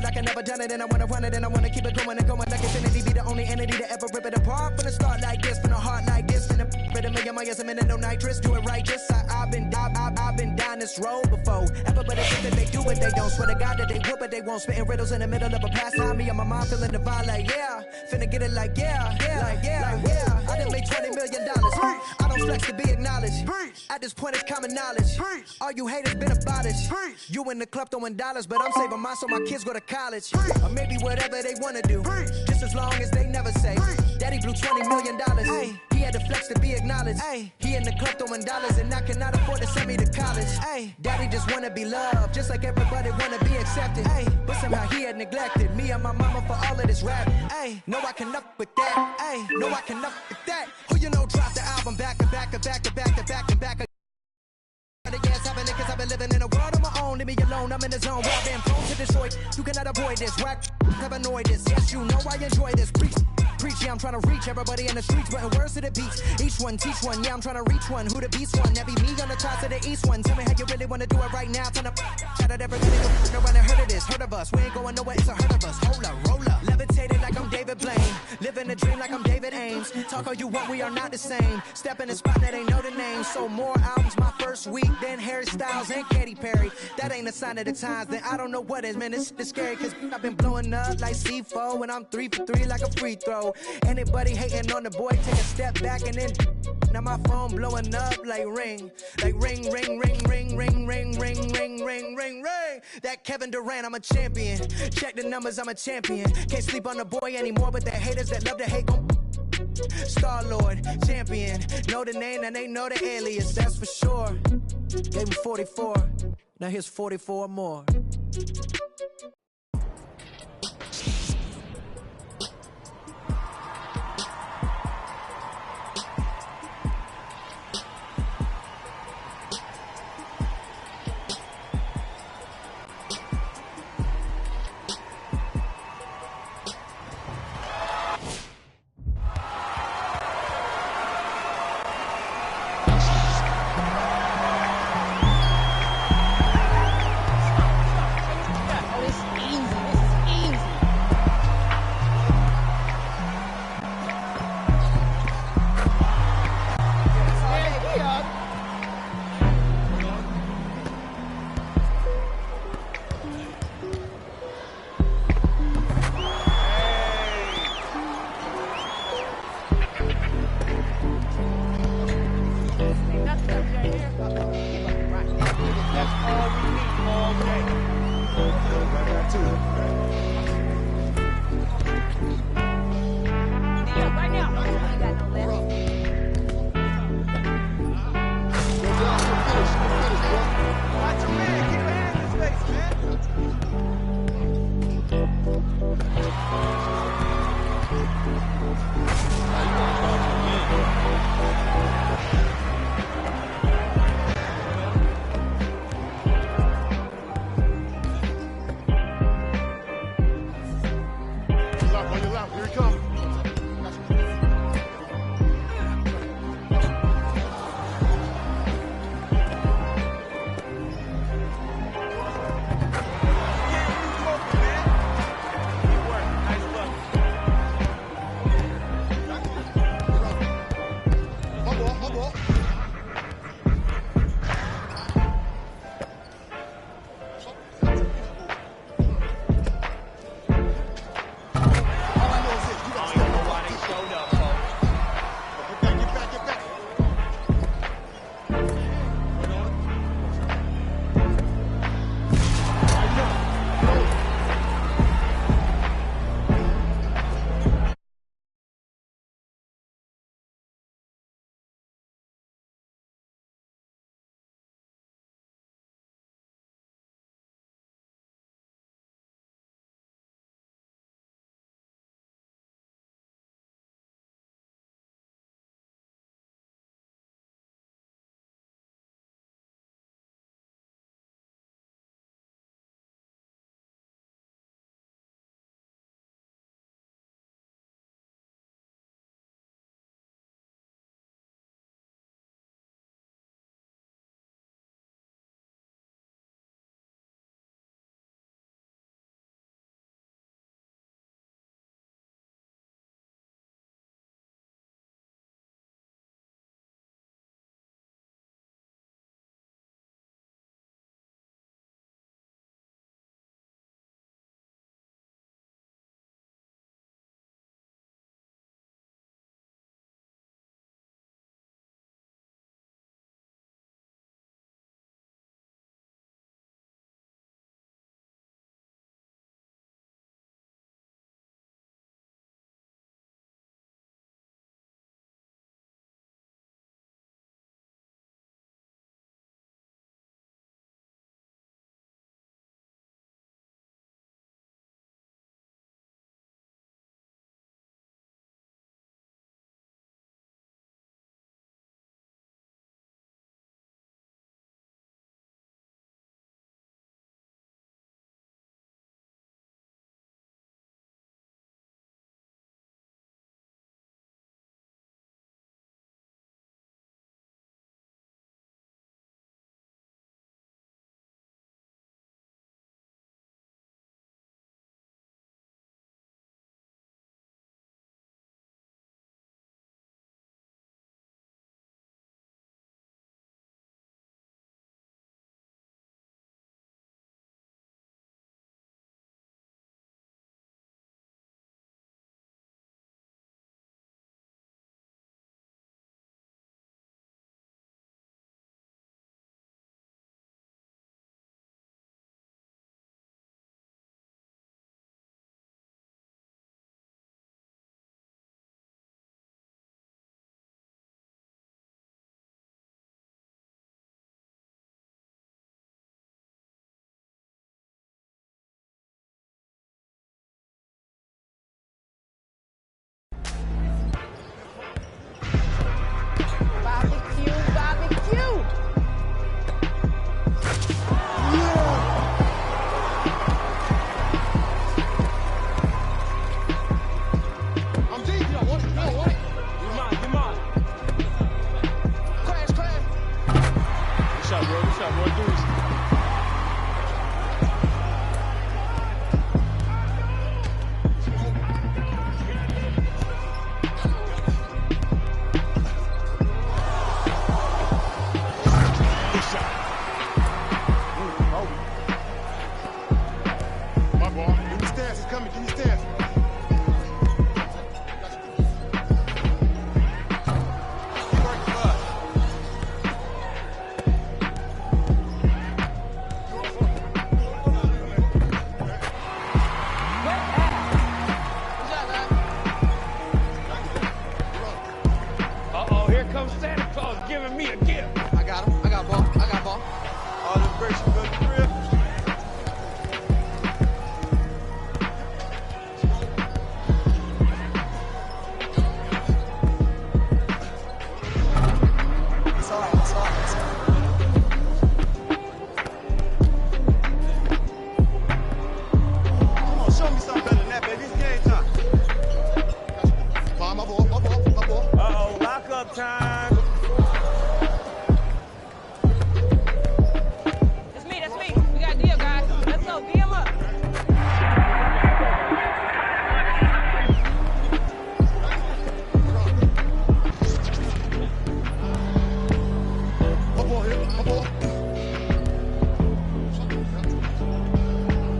I can never done it, and I wanna run it, and I wanna keep it going and going like infinity. Be the only entity to ever rip it apart. Finna start like this, finna heart like this, finna rip a million miles a minute, no nitrous. Do it righteous. I've been down this road before. Everybody think that they do it, they don't. Swear to God that they would, but they won't. Spitting riddles in the middle of a pastime. Me and my mom feeling divine like yeah. Finna get it like yeah. I done made $20 million. I don't flex to be acknowledged. At this point, it's common knowledge. All you haters been abolished. You in the club throwing dollars, but I'm saving mine so my kids go to college. Or maybe whatever they wanna do. Just as long as they never say, Daddy blew $20 million. Ay, he had the flex to be acknowledged. Ay, he in the club throwing dollars and I cannot afford to send me to college. Ay, Daddy just wanna be loved, just like everybody wanna be accepted. Ay, but somehow he had neglected me and my mama for all of this rap. Ay, no, I can up with that. Ay, no, I can up with that. Who you know dropped the album back to back to back to back to back to back. Yes, I've been cause I've been living in a world of my own. Leave me alone, I'm in the zone where I've been prone to destroy. You cannot avoid this, whack, have annoyed this. Yes, you know I enjoy this. Preach, yeah, I'm trying to reach everybody in the streets, putting words to the beats. Each one, teach one, yeah, I'm trying to reach one. Who the beast one? That be me on the top to the east one. Tell me how you really want to do it right now. Turn up, shout out everybody, nobody heard of this, heard of us. We ain't going nowhere, it's a herd of us. Hold up, roll up, levitated like I'm David Blaine. Living a dream like I'm David Ames. Talk all you want, we are not the same. Step in the spot that ain't know the name. So more albums my first week than Harry Styles and Katy Perry. That ain't a sign of the times, then I don't know what is. Man, it's scary cause I've been blowing up like C4 and I'm 3 for 3 like a free throw. Anybody hating on the boy, take a step back and then now my phone blowing up like ring. Like ring, ring, ring, ring, ring, ring, ring, ring, ring, ring, ring. That Kevin Durant, I'm a champion. Check the numbers, I'm a champion. Can't sleep on the boy anymore, but the haters that love to hate gon' Star-Lord, champion. Know the name and they know the alias, that's for sure. Gave him 44, now here's 44 more. here comes Santa Claus giving me a gift. I got him. I got ball. I got ball. All them bricks you go to the crib. It's all right. It's all right. It's all right. Come on, show me something better than that, baby. It's game time. My ball, my ball, my ball. Uh-oh, lock up time. That's me. We got a deal, guys. Let's go. Beat him up. My ball here, my ball.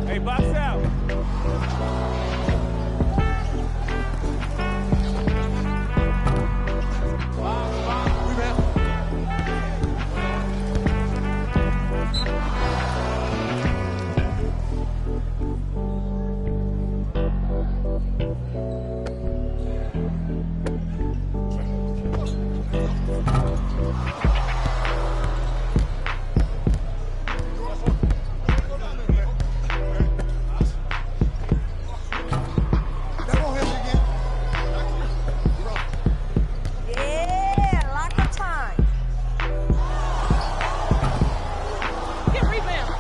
Hey, box out. Yeah, lock up time. Get rebound.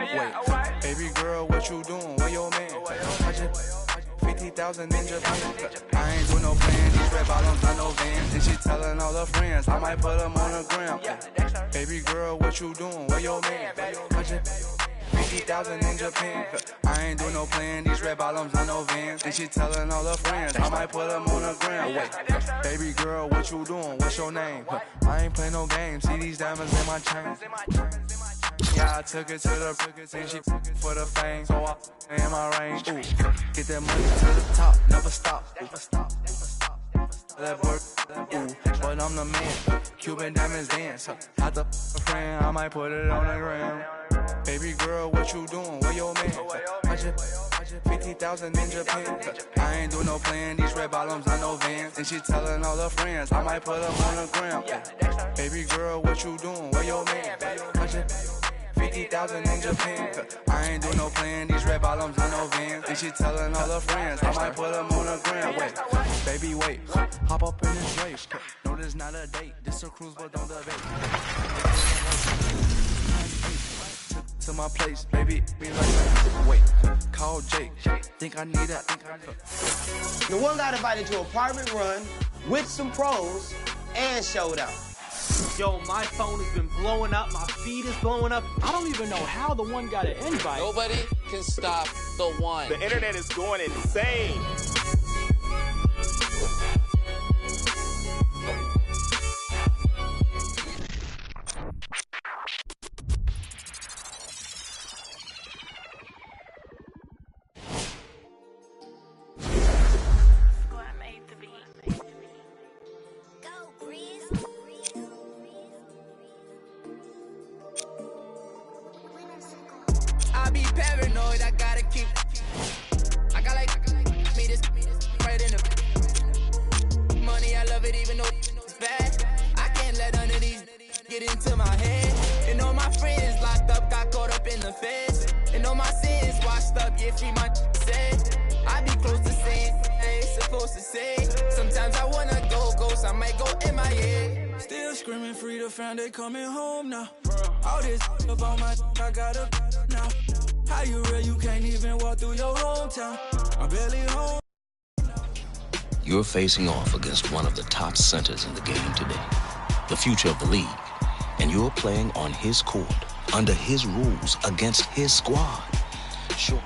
Wait, baby girl, what you doing? Where your man? I just 50,000 in Japan. I ain't do no plan. These red bottoms, not no vans. And she telling all her friends, I might put them on the gram. Baby girl, what you doing? Where your man? I just 50,000 in Japan. I ain't do no plan. These red bottoms, not no vans. And she telling all her friends, I might put them on the gram. Wait, baby girl, what you doing? What's your name? I ain't play no games. See these diamonds in my chain. Yeah, I took it to the and she for the fame, so I in my range. Ooh, get that money to the top, never stop. That work, ooh, but I'm the man. Cuban diamonds dance. Had the friend, I might put it on the gram. Baby girl, what you doing? Where your man? I just 50,000 in Japan. I ain't do no plan, these red bottoms, I know Vans. And she telling all her friends, I might put them on the gram. Baby girl, what you doing? Where your man? 50,000 in Japan. I ain't do no plan, these red bottoms, I know Vans. And she telling all her friends, I might put them on the gram. Wait, baby, wait, hop up in this race. No, this not a date, this a cruise, but don't debate. To my place, baby, be like, wait, call Jake, think I need that. The one got invited to apartment run with some pros and showed out. Yo, my phone has been blowing up, my feed is blowing up. I don't even know how the one got an invite. Nobody can stop the one. The internet is going insane. I be paranoid, I gotta keep. I got like me this right in the money. I love it even though it's bad. I can't let none of these get into my head. And all my friends locked up, got caught up in the feds. And all my sins washed up, yeah, free my said. I be close to saying, I ain't supposed to say. Sometimes I wanna go ghost, I might go MIA. Still screaming free the fam, they coming home now. All this up on my, I gotta now. How you real, you can't even walk through your hometown. I'm barely home. You're facing off against one of the top centers in the game today, the future of the league, and you're playing on his court, under his rules, against his squad. Sure.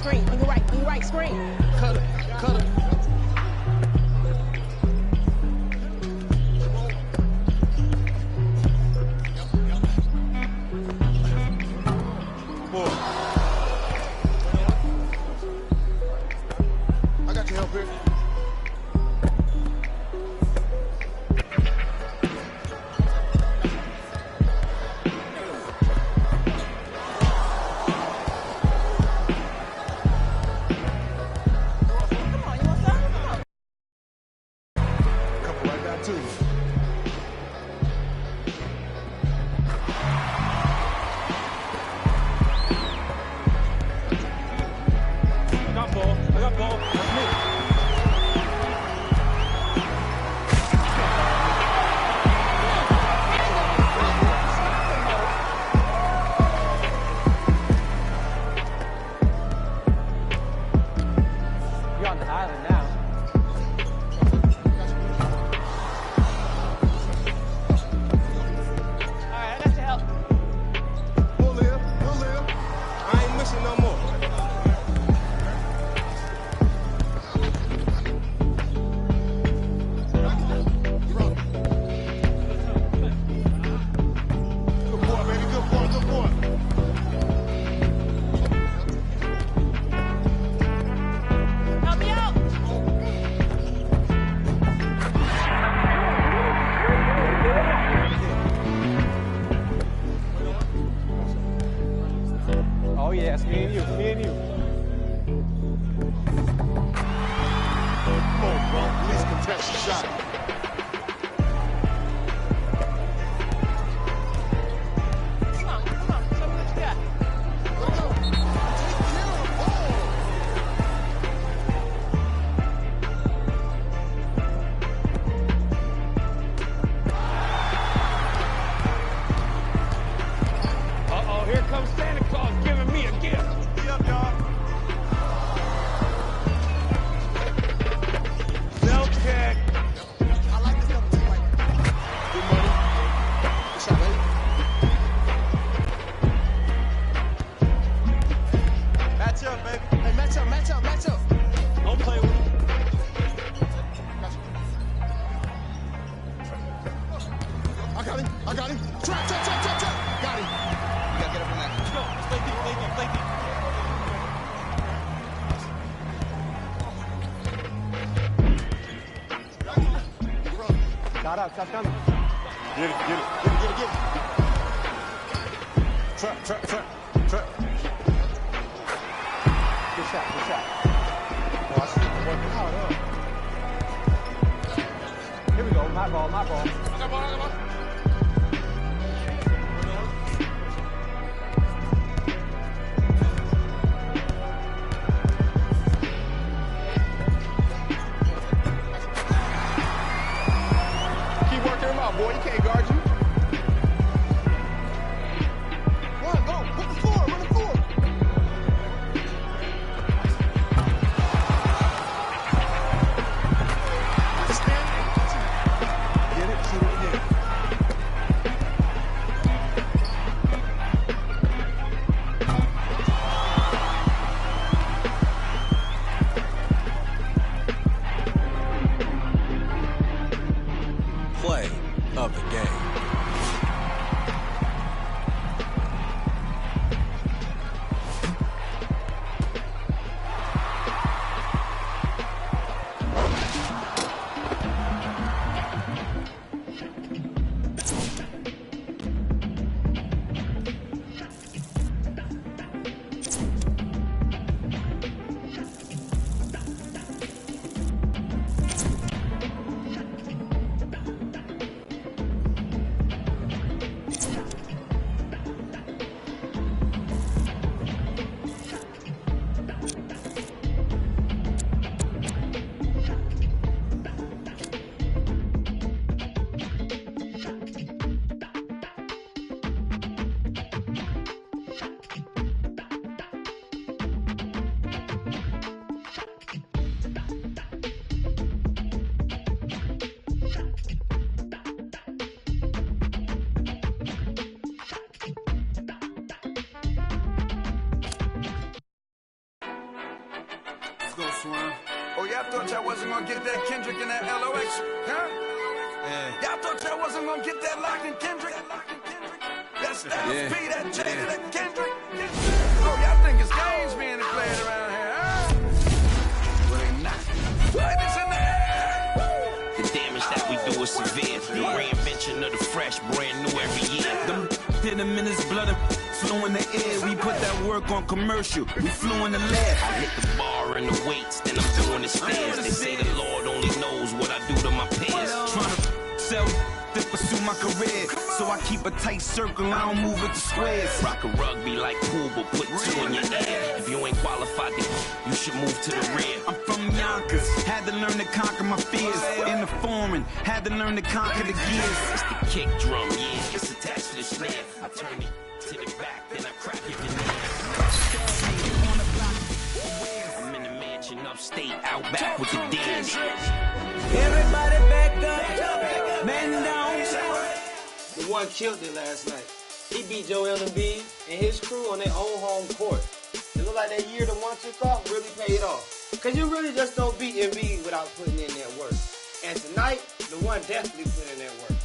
screen. On your right, screen. Cut it. Boy. I got your help here. Oh yes, me and you. Come on, bro. Please contest the shot. Come on. Show me what you got. Uh-oh, here comes Santa Claus giving me a gift. Be up, y'all. Self-check. I like this double team right now. Good money. Good shot, baby. Match up, baby. Hey, match up. Don't play with him. I got him. Trap. Got him. You gotta get up on that. Let's go. Play deep. Shot out, shot coming. Get it. Trap. Good shot. Oh, I see him working hard, huh? Here we go, my ball. I got ball. Keep working him out, boy. He can't guard you. Run, go. Run the floor. Get it? Shoot it again. Swan. Oh, y'all thought y'all wasn't gonna get that Kendrick and that LOX, huh? Yeah. Y'all thought y'all wasn't gonna get that Lock and Kendrick? That Styles P, that Jada, that Kendrick? Oh, y'all think it's games being played around here, huh? Well, they not. Ladies in there! The damage that we do is severe. The reinvention of the fresh, brand new every year. Them hit them in his blood and flew in the air. We put that work on commercial. We flew in the lab. I hit the bar and the weights, then I'm doing the stairs. They say the Lord only knows what I do to my peers. Trying to sell to pursue my career. So I keep a tight circle, I don't move with the squares. Rock a rugby like pool, but put two in your ear. If you ain't qualified, you should move to the rear. I'm from Yonkers, had to learn to conquer my fears. In the foreign, had to learn to conquer the gears. It's the kick drum, yeah, it's attached to the snare. I turn it to the back, then I crack it in the air. I'm in the mansion upstate, out back with the dance. Everybody back up, man down. The one killed it last night. He beat Joel Embiid and his crew on their own home court. It looked like that year the one took off really paid off. Because you really just don't beat Embiid without putting in that work. And tonight, the one definitely put in that work.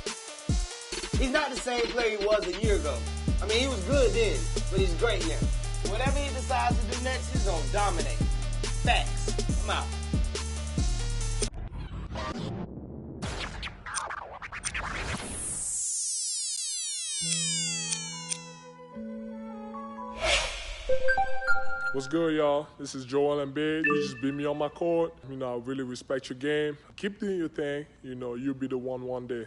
He's not the same player he was a year ago. I mean, he was good then, but he's great now. Whatever he decides to do next, he's going to dominate. Facts. I'm out. What's good, y'all? This is Joel Embiid. You just beat me on my court. You know, I really respect your game. Keep doing your thing. You know, you'll be the one day.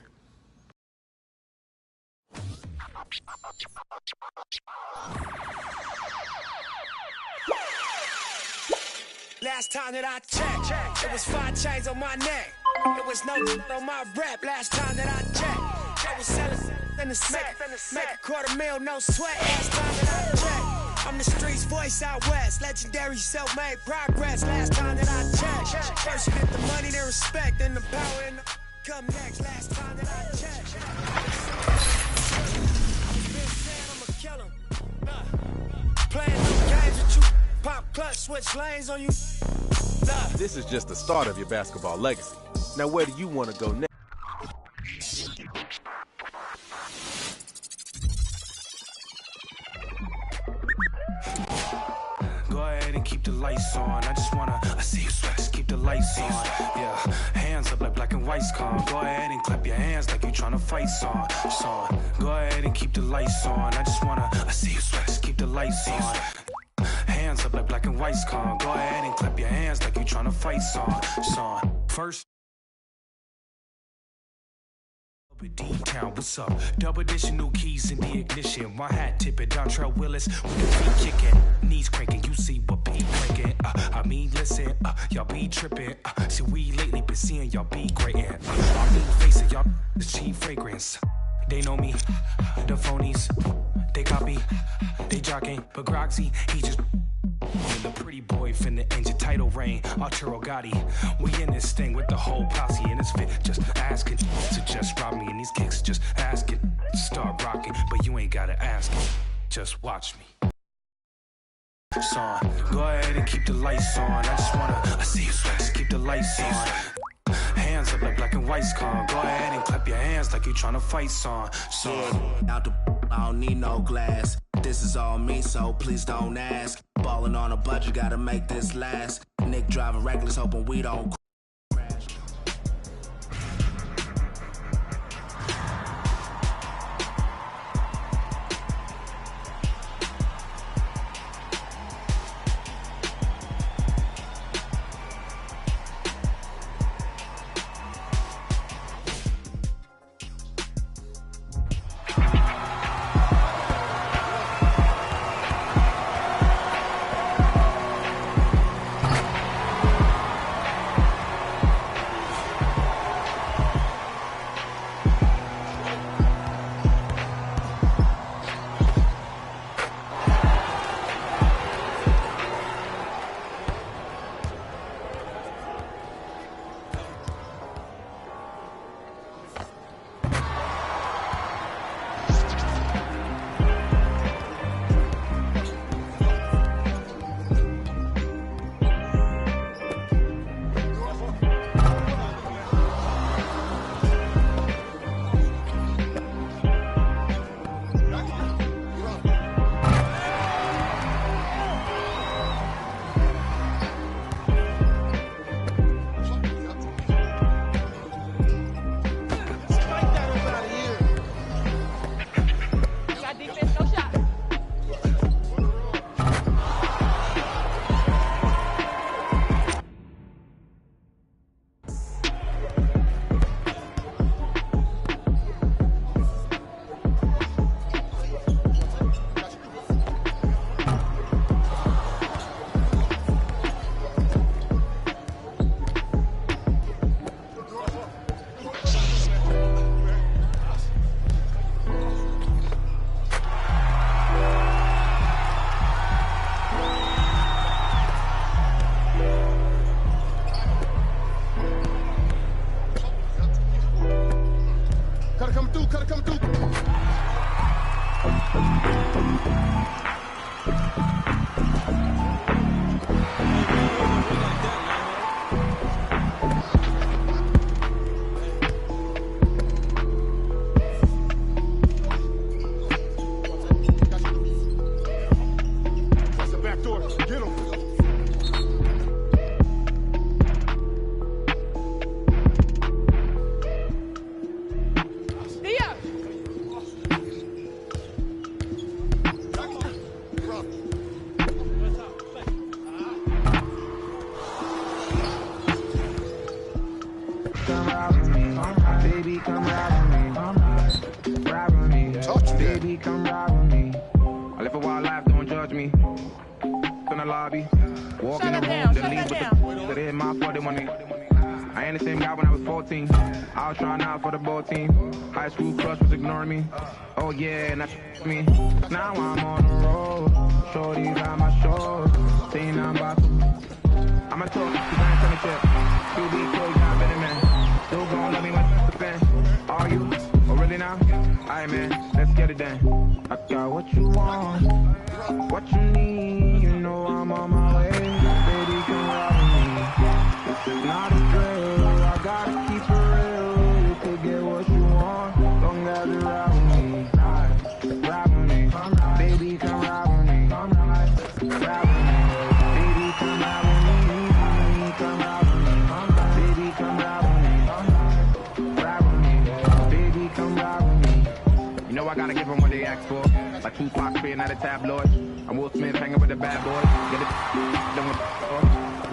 Last time that I checked, it was 5 chains on my neck. It was no on my rap. Last time that I checked, I was selling in the sack. Make $250,000, no sweat. Last time that I checked. I'm the streets voice out west, legendary self-made progress. Last time that I checked, first you get the money, then respect, then the power and the come next. Last time that I checked, been saying I'ma kill him. Playing no games with you, pop clutch, switch lanes on you. This is just the start of your basketball legacy. Now where do you want to go next? Go ahead and keep the lights on. I just wanna, I see you sweat, just keep the lights on. Yeah, hands up like black and white's con. Go ahead and clap your hands like you tryna fight song. Go ahead and keep the lights on. I just wanna, I see you sweat, just keep the lights on. Hands up like black and white's con. Go ahead and clap your hands like you tryna fight song. First. D-Town, what's up? Double additional keys in the ignition. My hat tipping, Dontrell Willis with the feet kicking, knees cranking. You see what Pete cranking? I mean, listen, y'all be tripping. See, we lately been seeing y'all be grating. I mean, facing y'all the cheap fragrance. They know me, the phonies. They copy, they jogging, but Groxy, he just. And the pretty boy finna end your title reign. Arturo Gotti, we in this thing with the whole posse in this fit. Just asking to just rob me, and these kicks just asking to start rocking. But you ain't gotta ask it, just watch me. Go ahead and keep the lights on. I just wanna, I see you sweat, just keep the lights on. Hands up like black and white's con. Go ahead and clap your hands like you tryna fight song. Out the I don't need no glass. This is all me, so please don't ask. Ballin' on a budget, gotta make this last. Nick driving reckless, hoping we don't crash. High school crush was ignoring me. Oh yeah, and that's me. Now I'm on the road. Shorty got my shores. Saying I'm about to. I'ma talk to the man, tell me tip. Still be cool, got better man. Still gon' love me when the fan. Are you? Oh really now? Alright man, let's get it done. I got what you want, what you need. You know I'm on my way. Baby, come ride with me. This is not a drill. I gotta keep it real. You could get what you want. Long as you ride with me. Ride with me. Baby, come ride with me. Ride with me. Baby, come ride with me. Come ride with me. Baby, come ride with me. Ride with me. Baby, come ride with me. You know I gotta give them what they ask for. Like Tupac being at a tabloid. I'm Will Smith hanging with the bad boys. Get it done with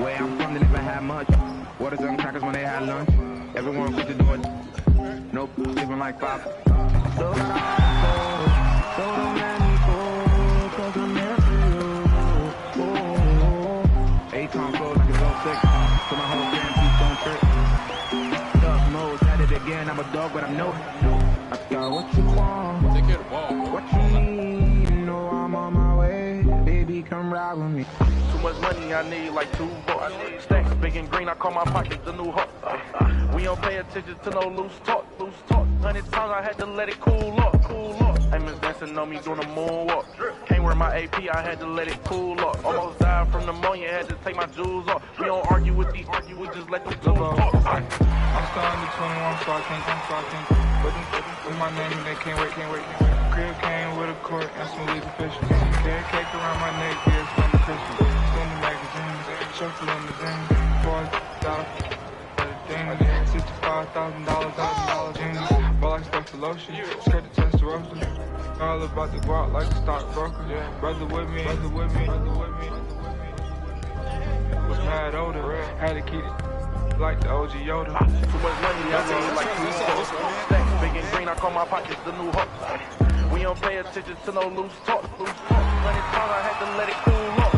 where I'm from, they never had much. Waters on crackers when they had lunch. Everyone quick to do it. Nope, living like five. So don't let me go, cause I'm here for you. A-Tom flows like it's all sick. So my whole damn keeps on trick. Dog mode, at it again, I'm a dog, but I'm no. I got what you want. Take care of the ball. What you need, you know I'm on my way. Baby, come ride with me. Too much money, I need like 2 bucks. Stacks big and green, I call my pockets the new hawk. We don't pay attention to no loose talk. 100 times I had to let it cool up. Aim is dancing on me doing a moonwalk. Can't wear my AP, I had to let it cool up. Almost died from pneumonia, had to take my jewels off. We don't argue with these, we just let the tools talk. I'm starting to 21, so I can't. With my name, they can't wait. Crib came with a court and some legal officials. Carry cake around my neck, yeah, it's from the Christmas. Send the magazines, shuffle in the zing. $4 $65,000 jeans. Ball like stuff for lotion, skirt the Testarossa. All about the guap like a stockbroker. Brother with me. Was mad older, had to keep it like the OG Yoda. Too much money, I need like 2 bucks. Stacks big and green, I call my pockets the new hawk. We don't pay attention to no loose talk. 100 times I had to let it cool up.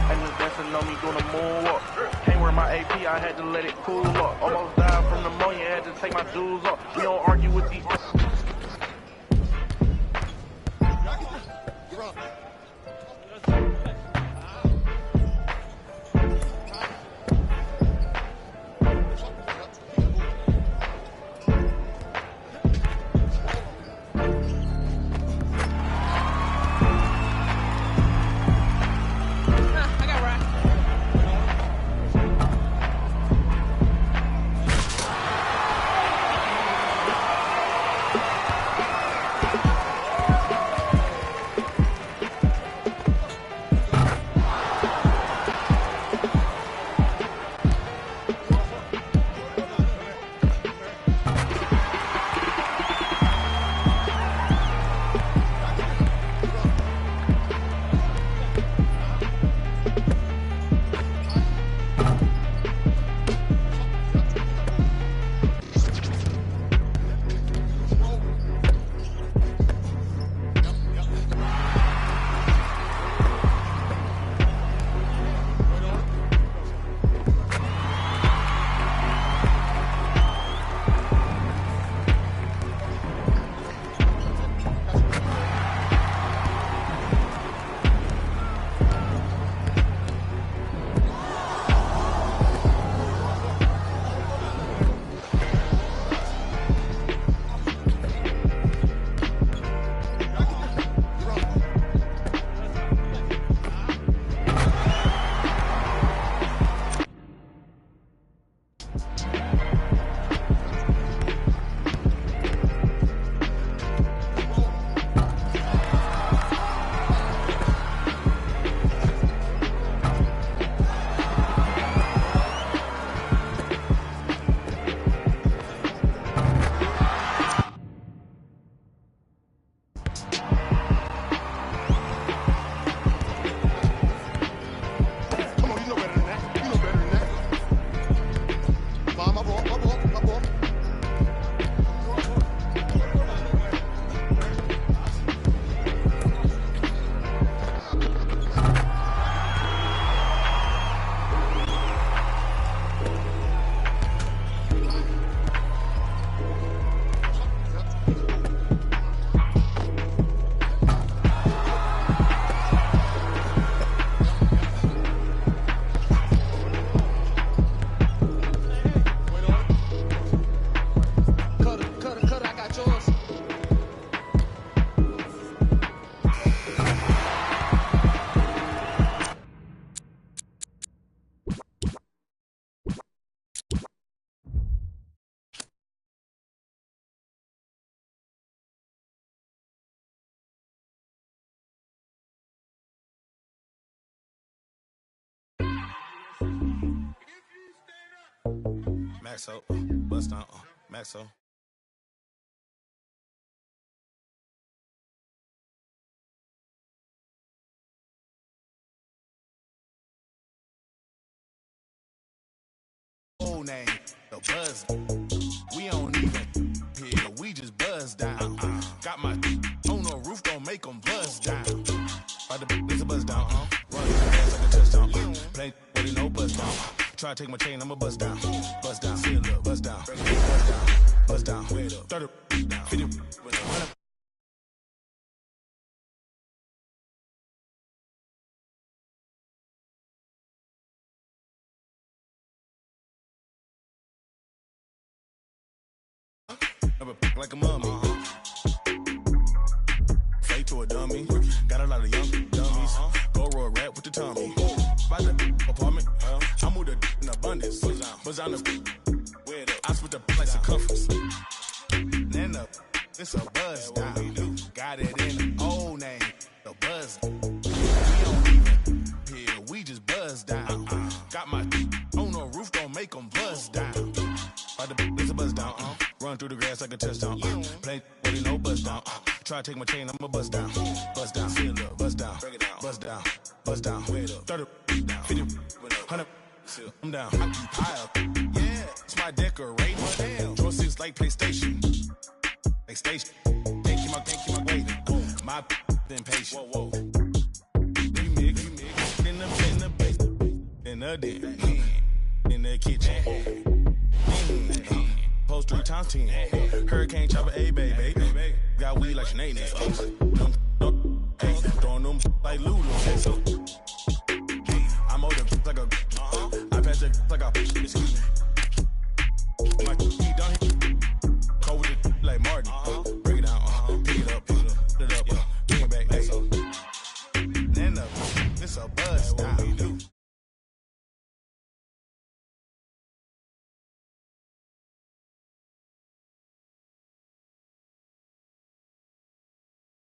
And just dancing on me doing a moonwalk. Can't wear my AP, I had to let it cool up. Almost died from pneumonia, had to take my jewels off. We don't argue with these. Maxo, bust down, Maxo. Whole name, the buzz. We don't even hear, we just buzz down. Got my on the roof, don't make them buzz down. By the it's a buzz down, run like a touchdown. Play, but you know buzz down. Try to take my chain, I'ma buzz down. Buzz down, see it look, buzz down. Buzz down, 30 down, 50, 100. Like a mummy. Fake to a dummy. Got a lot of young dummies. Go roll a rat with the tummy. By the apartment, I moved the in abundance. Buzz on the I split the like circumference. Then it's a buzz down. Got it in the old name. The buzz. We don't even hear, we just buzz down. Got my on the roof, don't make them buzz down. By the it's a buzz down, run through the grass like a touchdown. Play, but you know buzz down. Try to take my chain, I'ma buzz down. Buzz down, see it look, buzz down, buzz down, buzz down. 30, 50, 100. I'm down. I keep high up. Yeah, it's my decoration. Joysticks like PlayStation. Like station. Thank you, my waiting. My impatient. Whoa. You mix in the basement, in the den, in the kitchen. Post 3 times 10. Hurricane chopper, a baby. Got weed like Sinead. Throwing them like Lulu. I'm older like a. I pass it like a. My key done.